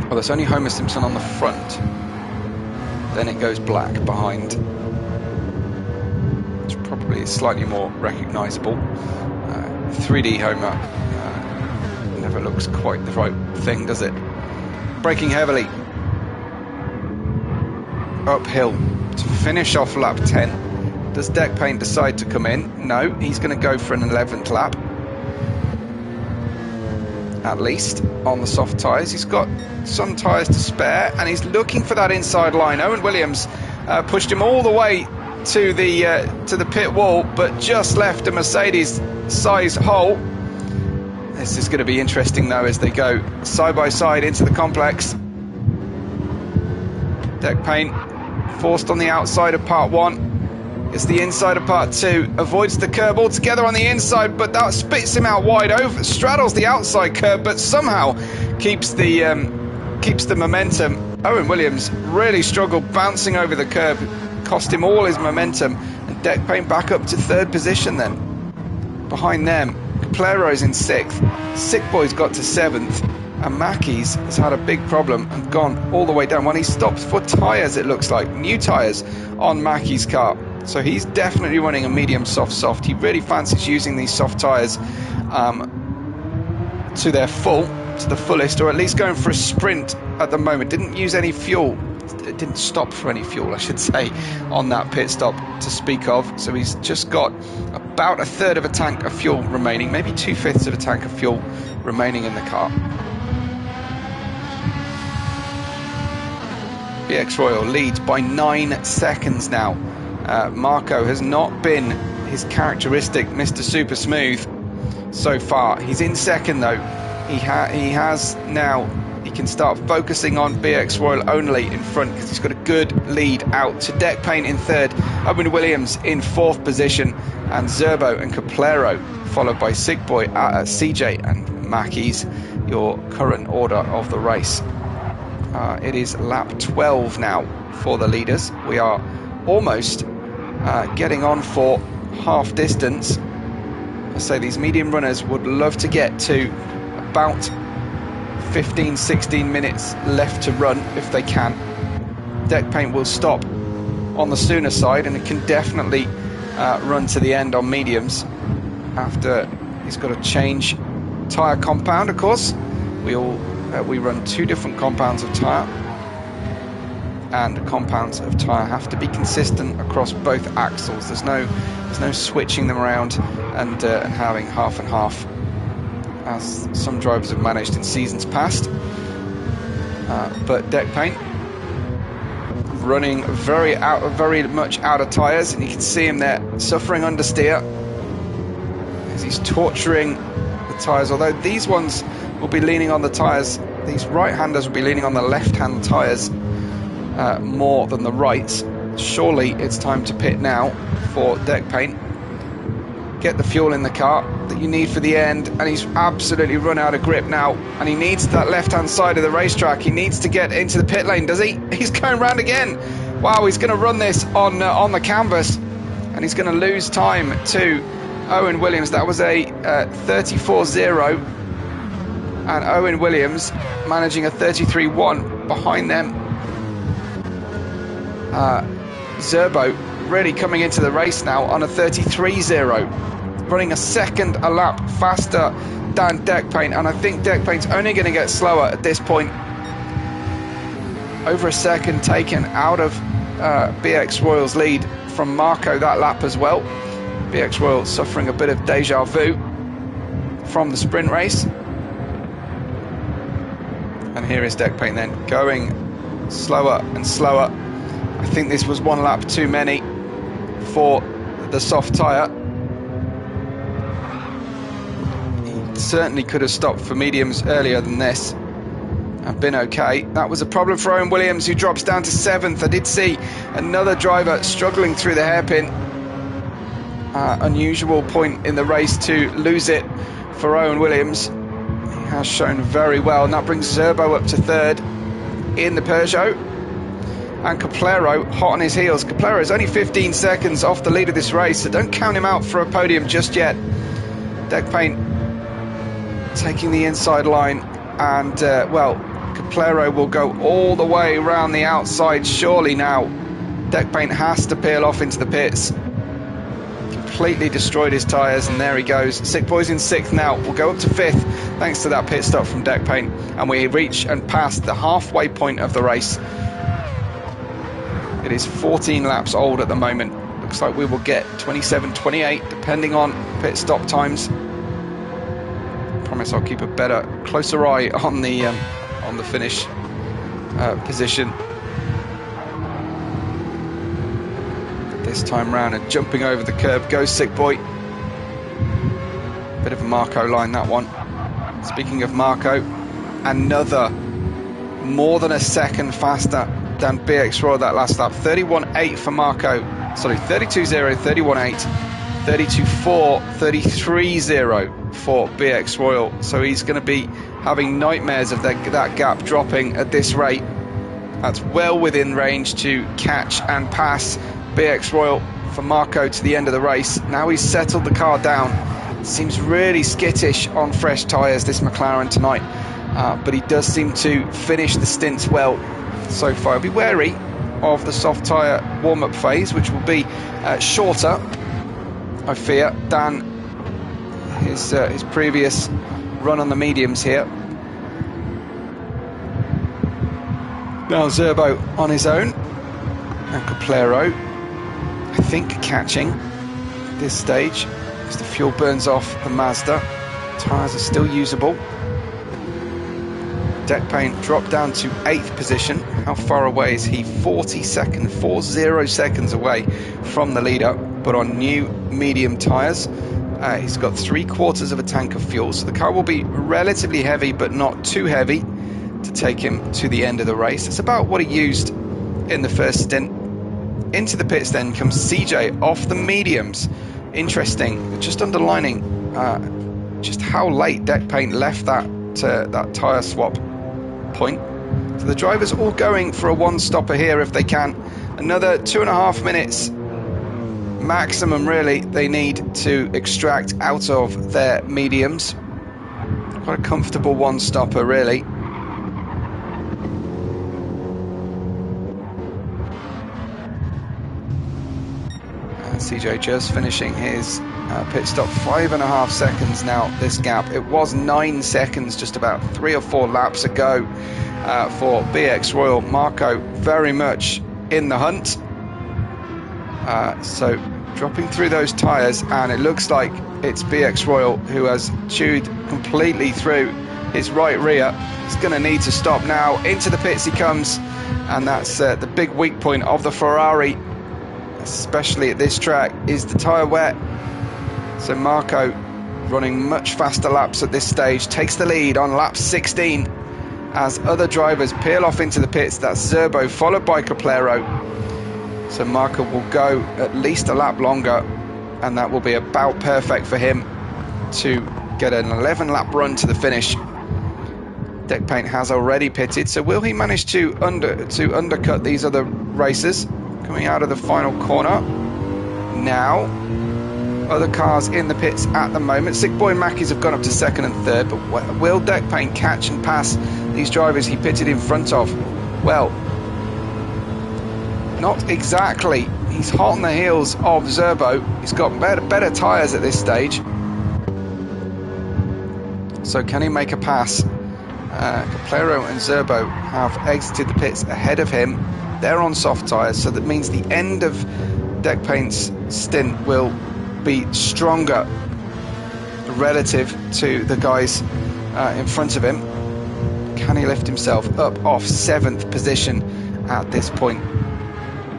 Well, there's only Homer Simpson on the front, then it goes black behind. possibly is slightly more recognisable. 3D Homer never looks quite the right thing, does it? Braking heavily uphill to finish off lap 10. Does deck paint decide to come in? No, he's going to go for an 11th lap, at least on the soft tyres. He's got some tyres to spare, and he's looking for that inside line. Owen Williams pushed him all the way to the pit wall, but just left a Mercedes size hole. This is going to be interesting though, as they go side by side into the complex. Deck paint forced on the outside of part 1. It's the inside of part 2. Avoids the curb altogether on the inside, but that spits him out wide over. Straddles the outside curb, but somehow keeps the momentum. Owen Williams really struggled bouncing over the curb, cost him all his momentum, and deck paint back up to 3rd position then. Behind them, Caplero's in 6th. Sick Boy's got to 7th. And Mackey's has had a big problem and gone all the way down. When he stops for tyres, it looks like new tyres on Mackey's car. So he's definitely running a medium soft. He really fancies using these soft tyres to the fullest, or at least going for a sprint at the moment. Didn't use any fuel. It didn't stop for any fuel, I should say, on that pit stop to speak of. So he's just got about 1/3 of a tank of fuel remaining, maybe 2/5 of a tank of fuel remaining in the car. BX Royal leads by 9 seconds now. Marco has not been his characteristic Mr. Super Smooth so far. He's in 2nd though. He can start focusing on BX Royal only in front, because he's got a good lead out to deck paint in 3rd. Owen Williams in 4th position, and Zerbo and Caplero followed by Sick Boy, CJ and Mackey's, your current order of the race. It is lap 12 now for the leaders. We are almost getting on for half distance. I say these medium runners would love to get to about 15-16 minutes left to run if they can. Deck paint will stop on the sooner side, and it can definitely run to the end on mediums after he's got to change tyre compound. Of course, we run 2 different compounds of tyre, and compounds of tyre have to be consistent across both axles. There's no switching them around and having half and half, as some drivers have managed in seasons past. But deck paint running very much out of tyres, and you can see him there suffering understeer as he's torturing the tyres. Although these ones will be leaning on the tyres, these right-handers will be leaning on the left-hand tyres more than the right. Surely it's time to pit now for deck paint. Get the fuel in the car that you need for the end, and he's absolutely run out of grip now, and he needs that left-hand side of the racetrack. He needs to get into the pit lane, does he? He's going round again. Wow, he's going to run this on the canvas, and he's going to lose time to Owen Williams. That was a 34.0, and Owen Williams managing a 33.1 behind them. Zerbo really coming into the race now on a 33.0, running a second a lap faster than deck paint, and I think deck paint's only going to get slower at this point. Over a second taken out of BX Royal's lead from Marco that lap as well. BX Royal suffering a bit of deja vu from the sprint race, and here is deck paint then going slower and slower. I think this was 1 lap too many for the soft tyre. He certainly could have stopped for mediums earlier than this and been okay. That was a problem for Owen Williams, who drops down to 7th. I did see another driver struggling through the hairpin. Unusual point in the race to lose it for Owen Williams. He has shown very well, and that brings Zerbo up to 3rd in the Peugeot. And Caplero hot on his heels. Caplero is only 15 seconds off the lead of this race, so don't count him out for a podium just yet. Deck paint taking the inside line, and Caplero will go all the way around the outside surely now. Deck paint has to peel off into the pits. completely destroyed his tyres, and there he goes. Sick Boy's in 6th now. We'll go up to 5th thanks to that pit stop from Deck Paint, and we reach and pass the halfway point of the race. It is 14 laps old at the moment. Looks like we will get 27, 28 depending on pit stop times. I promise I'll keep a closer eye on the finish position this time round. And jumping over the curb goes Sick Boy. Bit of a Marco line, that one. Speaking of Marco, another more than a second faster than BX Royal that last lap. 31.8 for Marco. Sorry, 32.0, 31.8, 32.4, 33.0 for BX Royal. So he's going to be having nightmares of that gap dropping at this rate. That's well within range to catch and pass BX Royal for Marco to the end of the race. Now he's settled the car down. Seems really skittish on fresh tyres, this McLaren tonight. But he does seem to finish the stints well so far. Be wary of the soft tyre warm-up phase, which will be shorter, I fear, than his previous run on the mediums here. Now Zerbo on his own, and Caplero, I think, catching at this stage as the fuel burns off the Mazda. Tyres are still usable. Deck Paint dropped down to 8th position. How far away is he? 40 seconds away from the leader, but on new medium tyres. He's got 3/4 of a tank of fuel, so the car will be relatively heavy, but not too heavy to take him to the end of the race. It's about what he used in the first stint. Into the pits then comes CJ off the mediums. Interesting, just underlining just how late Deck Paint left that tyre swap point. So the drivers all going for a one-stopper here if they can. Another 2.5 minutes maximum, really, they need to extract out of their mediums. Quite a comfortable one-stopper, really. CJ just finishing his pit stop. 5.5 seconds now, this gap. It was 9 seconds just about 3 or 4 laps ago for BX Royal. Marco very much in the hunt. So dropping through those tyres, and it looks like it's BX Royal who has chewed completely through his right rear. He's going to need to stop now. Into the pits he comes, and that's the big weak point of the Ferrari, especially at this track. Is the tyre wet? So Marco, running much faster laps at this stage, takes the lead on lap 16 as other drivers peel off into the pits. That's Zerbo followed by Caplero. So Marco will go at least a lap longer, and that will be about perfect for him to get an 11-lap run to the finish. Deck Paint has already pitted, so will he manage to undercut these other racers? Coming out of the final corner now. Other cars in the pits at the moment. Sick Boy and Mackies have gone up to 2nd and 3rd, but will Deck Paint catch and pass these drivers he pitted in front of? Well, not exactly. He's hot on the heels of Zerbo. He's got better tyres at this stage. So can he make a pass? Caplero and Zerbo have exited the pits ahead of him. They're on soft tyres, so that means the end of Deck Paint's stint will be stronger relative to the guys in front of him. Can he lift himself up off 7th position at this point?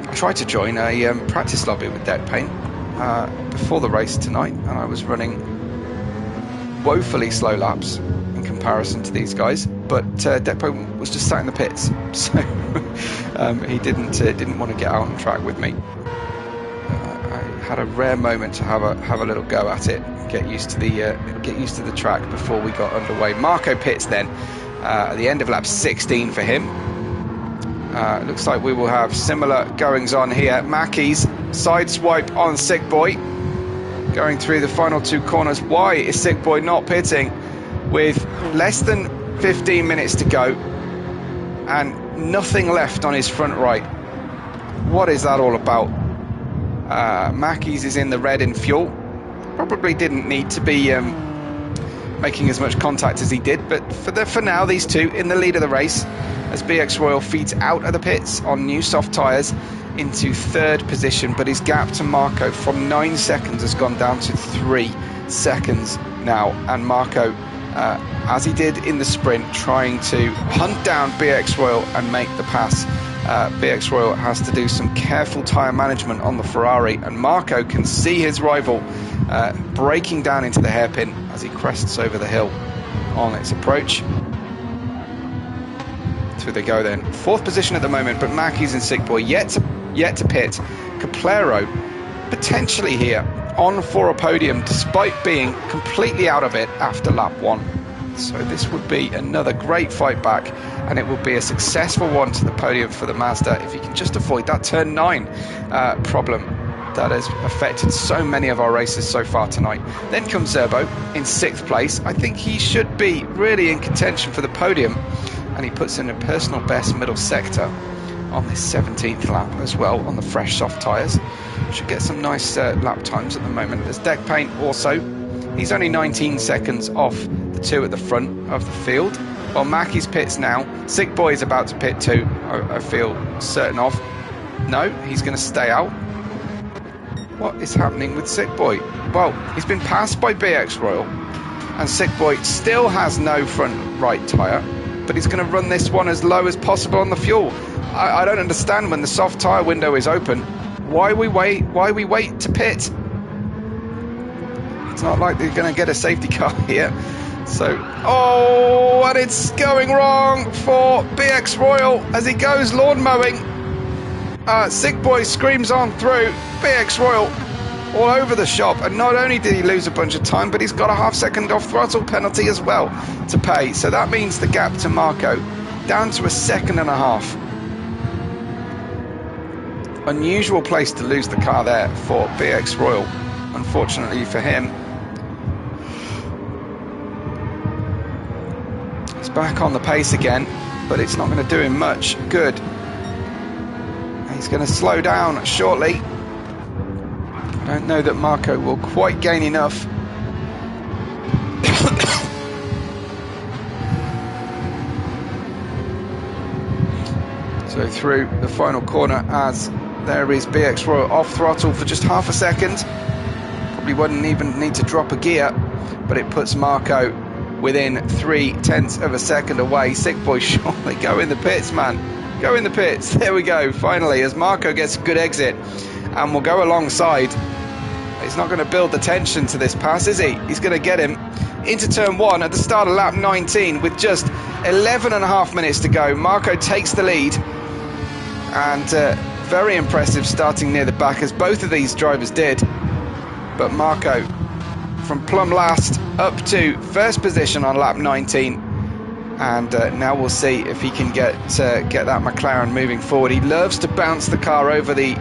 I tried to join a practice lobby with Deck Paint before the race tonight, and I was running woefully slow laps in comparison to these guys, but Deck Paint was just sat in the pits, so he didn't want to get out on track with me. I had a rare moment to have a little go at it, get used to the track before we got underway. Marco pits then at the end of lap 16 for him. Looks like we will have similar goings on here. Mackey's side swipe on Sick Boy going through the final 2 corners. Why is Sick Boy not pitting with less than 15 minutes to go and nothing left on his front right? What is that all about? Mackey's is in the red in fuel. Probably didn't need to be making as much contact as he did, but for now, these two in the lead of the race as BX Royal feeds out of the pits on new soft tyres into third position, but his gap to Marco from 9 seconds has gone down to 3 seconds now, and Marco, as he did in the sprint, trying to hunt down BX Royal and make the pass. BX Royal has to do some careful tyre management on the Ferrari, and Marco can see his rival breaking down into the hairpin as he crests over the hill on its approach. Through they go then. 4th position at the moment, but Mackey's and Sick Boy yet to pit. Caplero potentially here on for a podium despite being completely out of it after lap 1. So this would be another great fight back, and it will be a successful one to the podium for the Mazda if he can just avoid that turn 9 problem that has affected so many of our races so far tonight. Then comes Zerbo in 6th place. I think he should be really in contention for the podium, and he puts in a personal best middle sector on this 17th lap as well on the fresh soft tyres. Should get some nice lap times at the moment. There's deck paint also. He's only 19 seconds off the two at the front of the field. Well, Mackey's pits now. Sick Boy is about to pit too, I feel certain of. No, he's going to stay out. What is happening with Sick Boy? Well, he's been passed by BX Royal, and Sick Boy still has no front right tyre, but he's going to run this one as low as possible on the fuel. I don't understand, when the soft tyre window is open, why we wait to pit? It's not like they're going to get a safety car here. So, oh, and it's going wrong for BX Royal as he goes lawn mowing. Sick Boy screams on through. BX Royal all over the shop, and not only did he lose a bunch of time, but he's got a half-second off throttle penalty as well to pay. So that means the gap to Marco down to 1.5 seconds. Unusual place to lose the car there for BX Royal, unfortunately for him. He's back on the pace again, but it's not going to do him much good. He's going to slow down shortly. I don't know that Marco will quite gain enough. So through the final corner, as there is BX Royal off throttle for just 0.5 seconds. Probably wouldn't even need to drop a gear, but it puts Marco within 0.3 seconds away. Sick Boy, surely go in the pits, man. Go in the pits. There we go, finally, as Marco gets a good exit and will go alongside. He's not going to build the tension to this pass, is he? He's going to get him into turn 1 at the start of lap 19 with just 11.5 minutes to go. Marco takes the lead, and very impressive starting near the back, as both of these drivers did. But Marco from plumb last up to first position on lap 19. And now we'll see if he can get that McLaren moving forward. He loves to bounce the car over the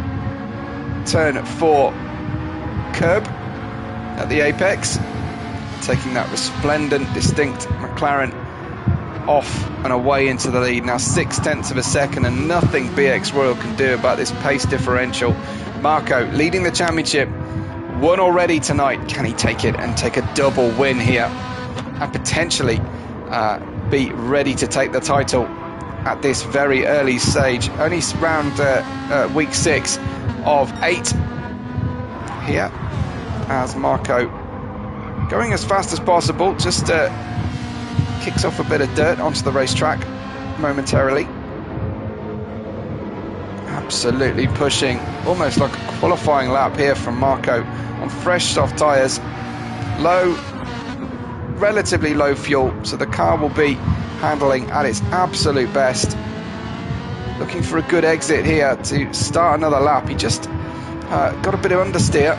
turn 4 curb at the apex, taking that resplendent, distinct McLaren off and away into the lead. Now 0.6 seconds, and nothing BX Royal can do about this pace differential. Marco leading the championship, won already tonight. Can he take it and take a double win here and potentially be ready to take the title at this very early stage? Only round week 6 of 8 here, as Marco going as fast as possible, just kicks off a bit of dirt onto the racetrack momentarily. Absolutely pushing, almost like a qualifying lap here from Marco on fresh soft tyres, relatively low fuel, so the car will be handling at its absolute best. Looking for a good exit here to start another lap. He just got a bit of understeer,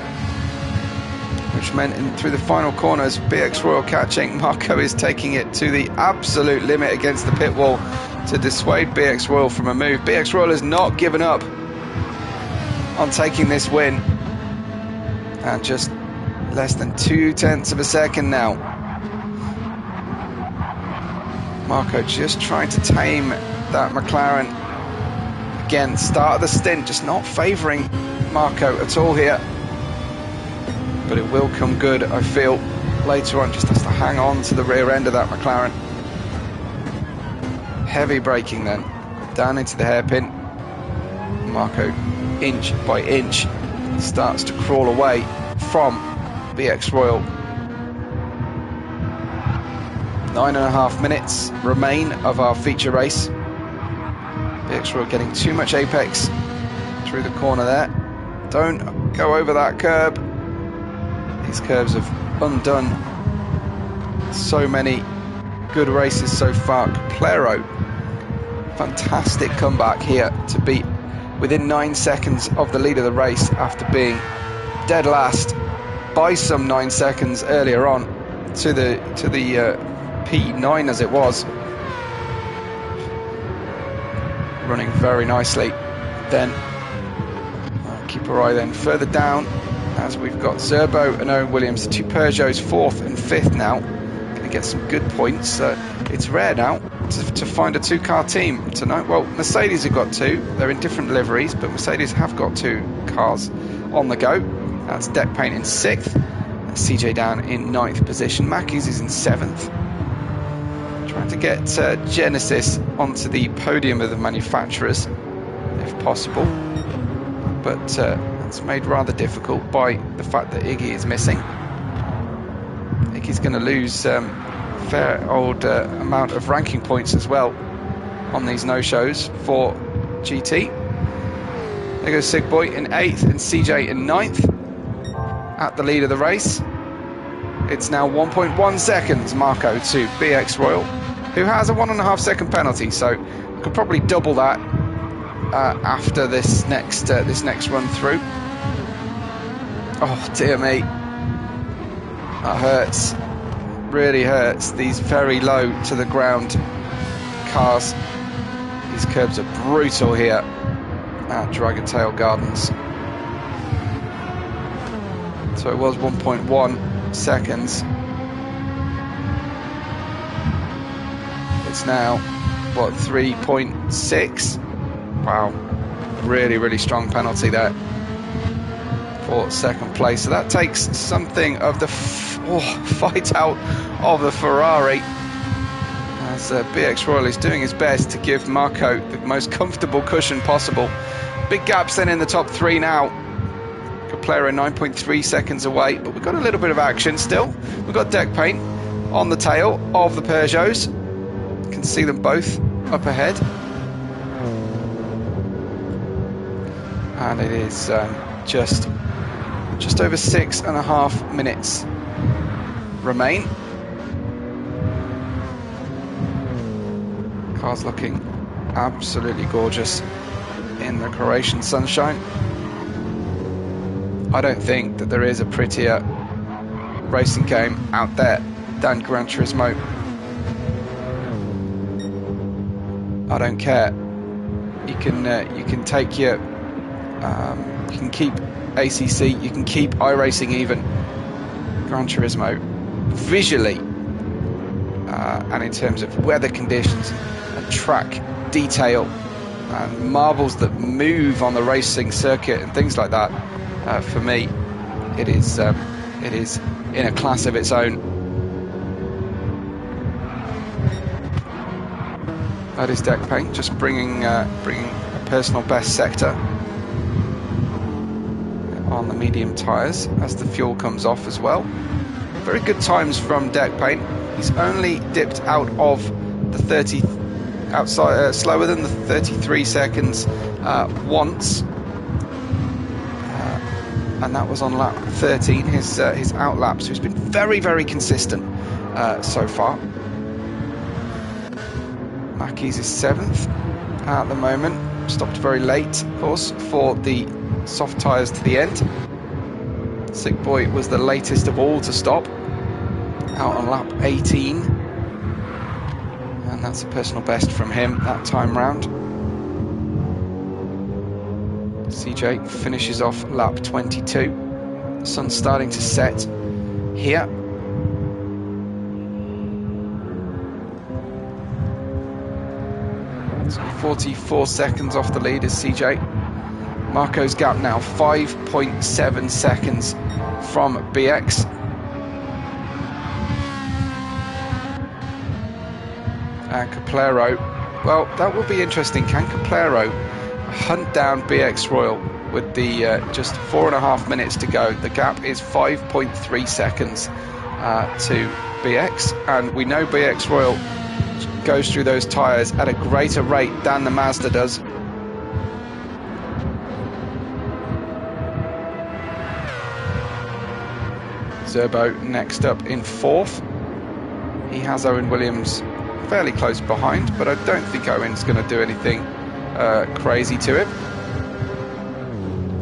which meant through the final corners, BX Royal catching. Marco is taking it to the absolute limit against the pit wall to dissuade BX Royal from a move. BX Royal has not given up on taking this win, and just less than 0.2 seconds now. Marco just trying to tame that McLaren. again, start of the stint just not favouring Marco at all here. But it will come good, I feel, later on. Just has to hang on to the rear end of that McLaren. Heavy braking then, down into the hairpin. Marco, inch by inch, starts to crawl away from BX Royal. 9.5 minutes remain of our feature race. BX Royal getting too much apex through the corner there. Don't go over that curb. These curves have undone so many good races so far. Aero, fantastic comeback here to beat within 9 seconds of the lead of the race after being dead last by some 9 seconds earlier on to the P9 as it was. Running very nicely. Then keep our eye then further down as we've got Zerbo and Owen Williams, the two Peugeots, 4th and 5th now. Going to get some good points. It's rare now to find a two-car team tonight. Well, Mercedes have got two. They're in different liveries, but Mercedes have got two cars on the go. That's Deck Paint in 6th. CJ down in 9th position. Mackey's is in 7th. Trying to get Genesis onto the podium of the manufacturers, if possible. But it's made rather difficult by the fact that Iggy is missing. Iggy's going to lose fair old amount of ranking points as well on these no-shows for GT. There goes Sigboy in 8th and CJ in 9th at the lead of the race. It's now 1.1 seconds, Marco, to BX Royal, who has a 1.5 second penalty, so we could probably double that after this next run through. Oh dear me, that hurts, really hurts. These very low to the ground cars, these curbs are brutal here at Dragon Tail Gardens. So it was 1.1 seconds. It's now what, 3.6? Wow, really, really strong penalty there for second place. So that takes something of the fight out of the Ferrari, as BX Royal is doing his best to give Marco the most comfortable cushion possible. Big gaps then in the top 3 now. Player 9.3 seconds away, but we've got a little bit of action still. We've got Deck Paint on the tail of the Peugeots. You can see them both up ahead. And it is just over 6.5 minutes remain. Car's looking absolutely gorgeous in the Croatian sunshine. I don't think that there is a prettier racing game out there than Gran Turismo. I don't care. You can take your, you can keep ACC, you can keep iRacing even. Gran Turismo, visually, and in terms of weather conditions and track detail and marbles that move on the racing circuit and things like that. For me, it is in a class of its own. That is Deck Paint, just bringing a personal best sector on the medium tyres as the fuel comes off as well. Very good times from Deck Paint. He's only dipped out of the 30, slower than the 33 seconds once. And that was on lap 13, his out lap. So he's been very, very consistent so far. Mackey's is 7th at the moment. Stopped very late, of course, for the soft tyres to the end. Sick Boy was the latest of all to stop, out on lap 18. And that's a personal best from him that time round. CJ finishes off lap 22. The sun's starting to set here. So 44 seconds off the lead is CJ. Marco's gap now 5.7 seconds from BX. And Caplero, well, that will be interesting. Can Caplero hunt down BX Royal with the just 4.5 minutes to go? The gap is 5.3 seconds to BX, and we know BX Royal goes through those tyres at a greater rate than the Mazda does. Zerbo next up in 4th. He has Owen Williams fairly close behind, but I don't think Owen's going to do anything crazy to him.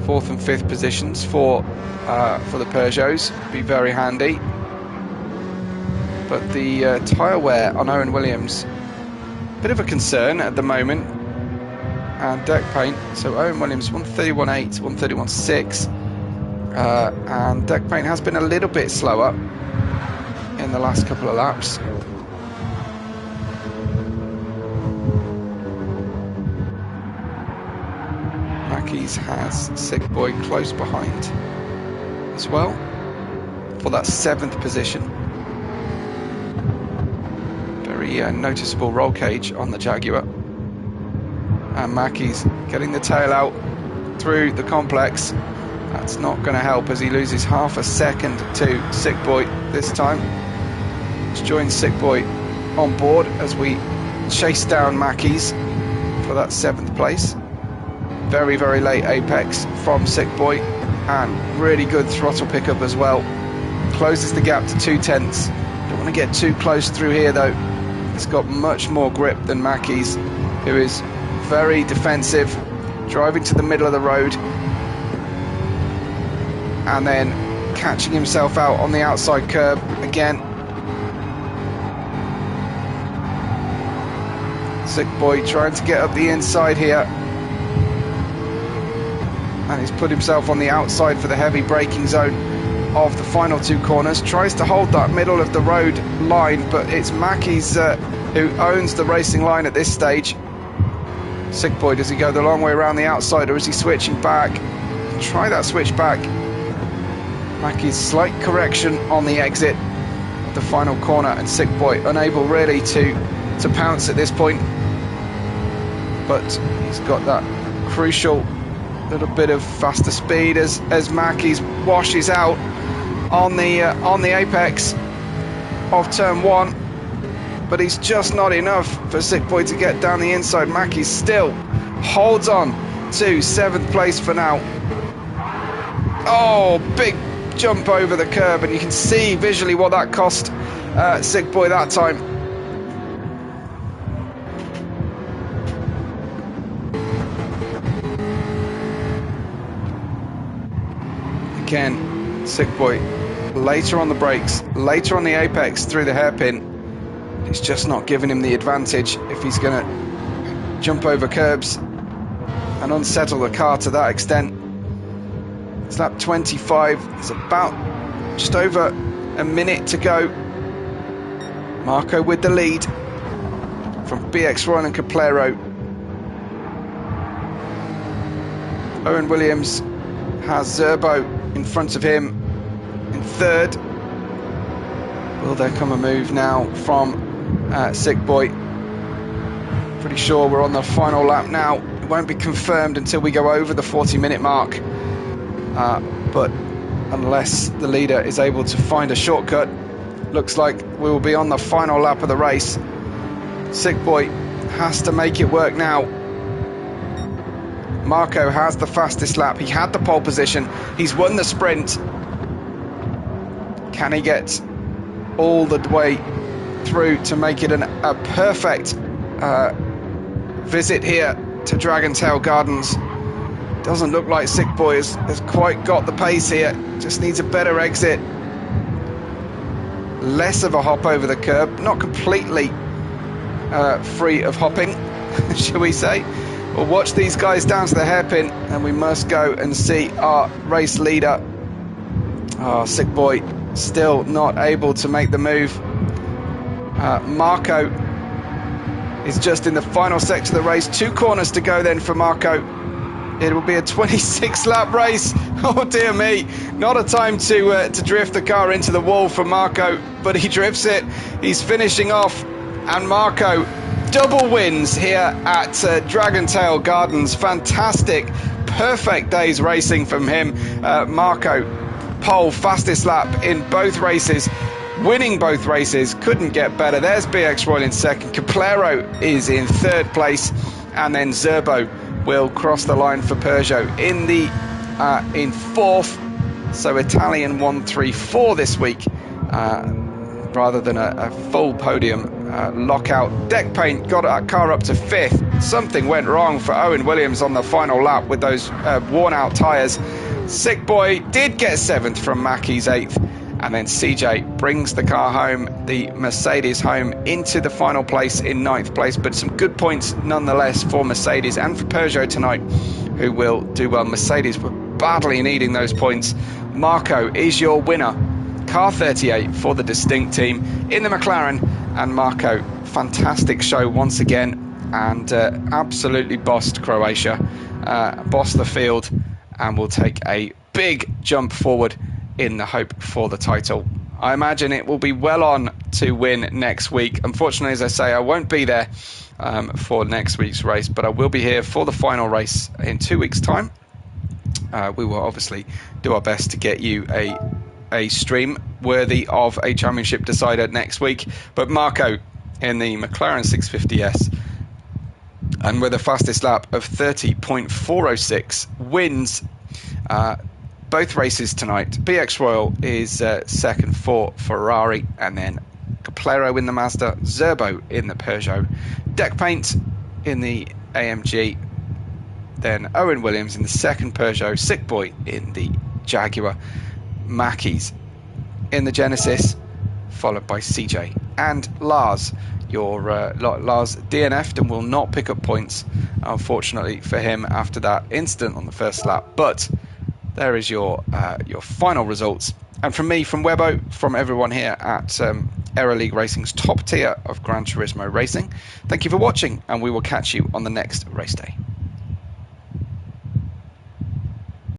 4th and 5th positions for the Peugeots be very handy. But the tyre wear on Owen Williams, bit of a concern at the moment. And deck paint, so Owen Williams 131.8, 131.6. And deck paint has been a little bit slower in the last couple of laps. Mackey's has Sick Boy close behind as well for that 7th position. Very noticeable roll cage on the Jaguar. And Mackey's getting the tail out through the complex. That's not going to help as he loses half a second to Sick Boy this time. Let's join Sick Boy on board as we chase down Mackey's for that 7th place. Very, very late apex from Sick Boy, and really good throttle pickup as well. Closes the gap to 0.2. Don't want to get too close through here though. It's got much more grip than Mackey's, who is very defensive, driving to the middle of the road and then catching himself out on the outside curb again. Sick Boy trying to get up the inside here, and he's put himself on the outside for the heavy braking zone of the final 2 corners. Tries to hold that middle of the road line, but it's Mackey's who owns the racing line at this stage. Sick Boy, does he go the long way around the outside, or is he switching back? Try that switch back. Mackey's slight correction on the exit of the final corner, and Sick Boy unable really to pounce at this point. But he's got that crucial little bit of faster speed as Mackey's washes out on the apex of turn 1, but he's just not enough for Sick Boy to get down the inside. Mackey still holds on to 7th place for now. Oh, big jump over the curb, and you can see visually what that cost Sick Boy that time. Again, Sick Boy later on the brakes, later on the apex through the hairpin. It's just not giving him the advantage if he's going to jump over curbs and unsettle the car to that extent. It's lap 25. It's about just over a minute to go. Marco with the lead from BX Royal and Caplero. Owen Williams has Zerbo in front of him in 3rd. Will there come a move now from Sick Boy? Pretty sure we're on the final lap now. It won't be confirmed until we go over the 40-minute mark. But unless the leader is able to find a shortcut, looks like we will be on the final lap of the race. Sick Boy has to make it work now. Marco has the fastest lap. He had the pole position. He's won the sprint. Can he get all the way through to make it a perfect visit here to Dragon Tail Gardens? Doesn't look like Sick Boy has quite got the pace here. Just needs a better exit. Less of a hop over the curb. Not completely free of hopping, shall we say. We'll watch these guys down to the hairpin, and we must go and see our race leader. Oh, Sick Boy still not able to make the move. Marco is just in the final sector of the race. 2 corners to go then for Marco. It will be a 26-lap race. Oh dear me, not a time to drift the car into the wall for Marco, but he drifts it. He's finishing off, and Marco double wins here at Dragontail Gardens. Fantastic, perfect day's racing from him. Marco, pole, fastest lap in both races, winning both races, couldn't get better. There's BX Royal in second, Caplero is in third place, and then Zerbo will cross the line for Peugeot in fourth. So Italian 1-3-4 this week, rather than a full podium lockout. Deck paint got a car up to fifth. Something went wrong for Owen Williams on the final lap with those worn out tyres. Sick Boy did get seventh from Mackey's eighth. And then CJ brings the car home, the Mercedes home, into the final place in ninth place. But some good points nonetheless for Mercedes and for Peugeot tonight, who will do well. Mercedes were badly needing those points. Marco is your winner. Car 38 for the Distinct team in the McLaren. And Marco, fantastic show once again. And absolutely bossed Croatia. Bossed the field and will take a big jump forward in the hope for the title. I imagine it will be well on to win next week. Unfortunately, as I say, I won't be there for next week's race, but I will be here for the final race in 2 weeks' time. We will obviously do our best to get you a stream worthy of a championship decider next week. But Marco in the McLaren 650S, and with a fastest lap of 30.406, wins both races tonight. BX Royal is second for Ferrari, and then Caplero in the Mazda, Zerbo in the Peugeot, Deck Paint in the AMG, then Owen Williams in the second Peugeot, Sick Boy in the Jaguar, Mackey's in the Genesis, followed by CJ and Lars. Your Lars DNF'd and will not pick up points, unfortunately for him, after that incident on the first lap. But there is your final results. And from me, from Webbo, from everyone here at Aero League Racing's top tier of Gran Turismo racing, thank you for watching, and we will catch you on the next race day.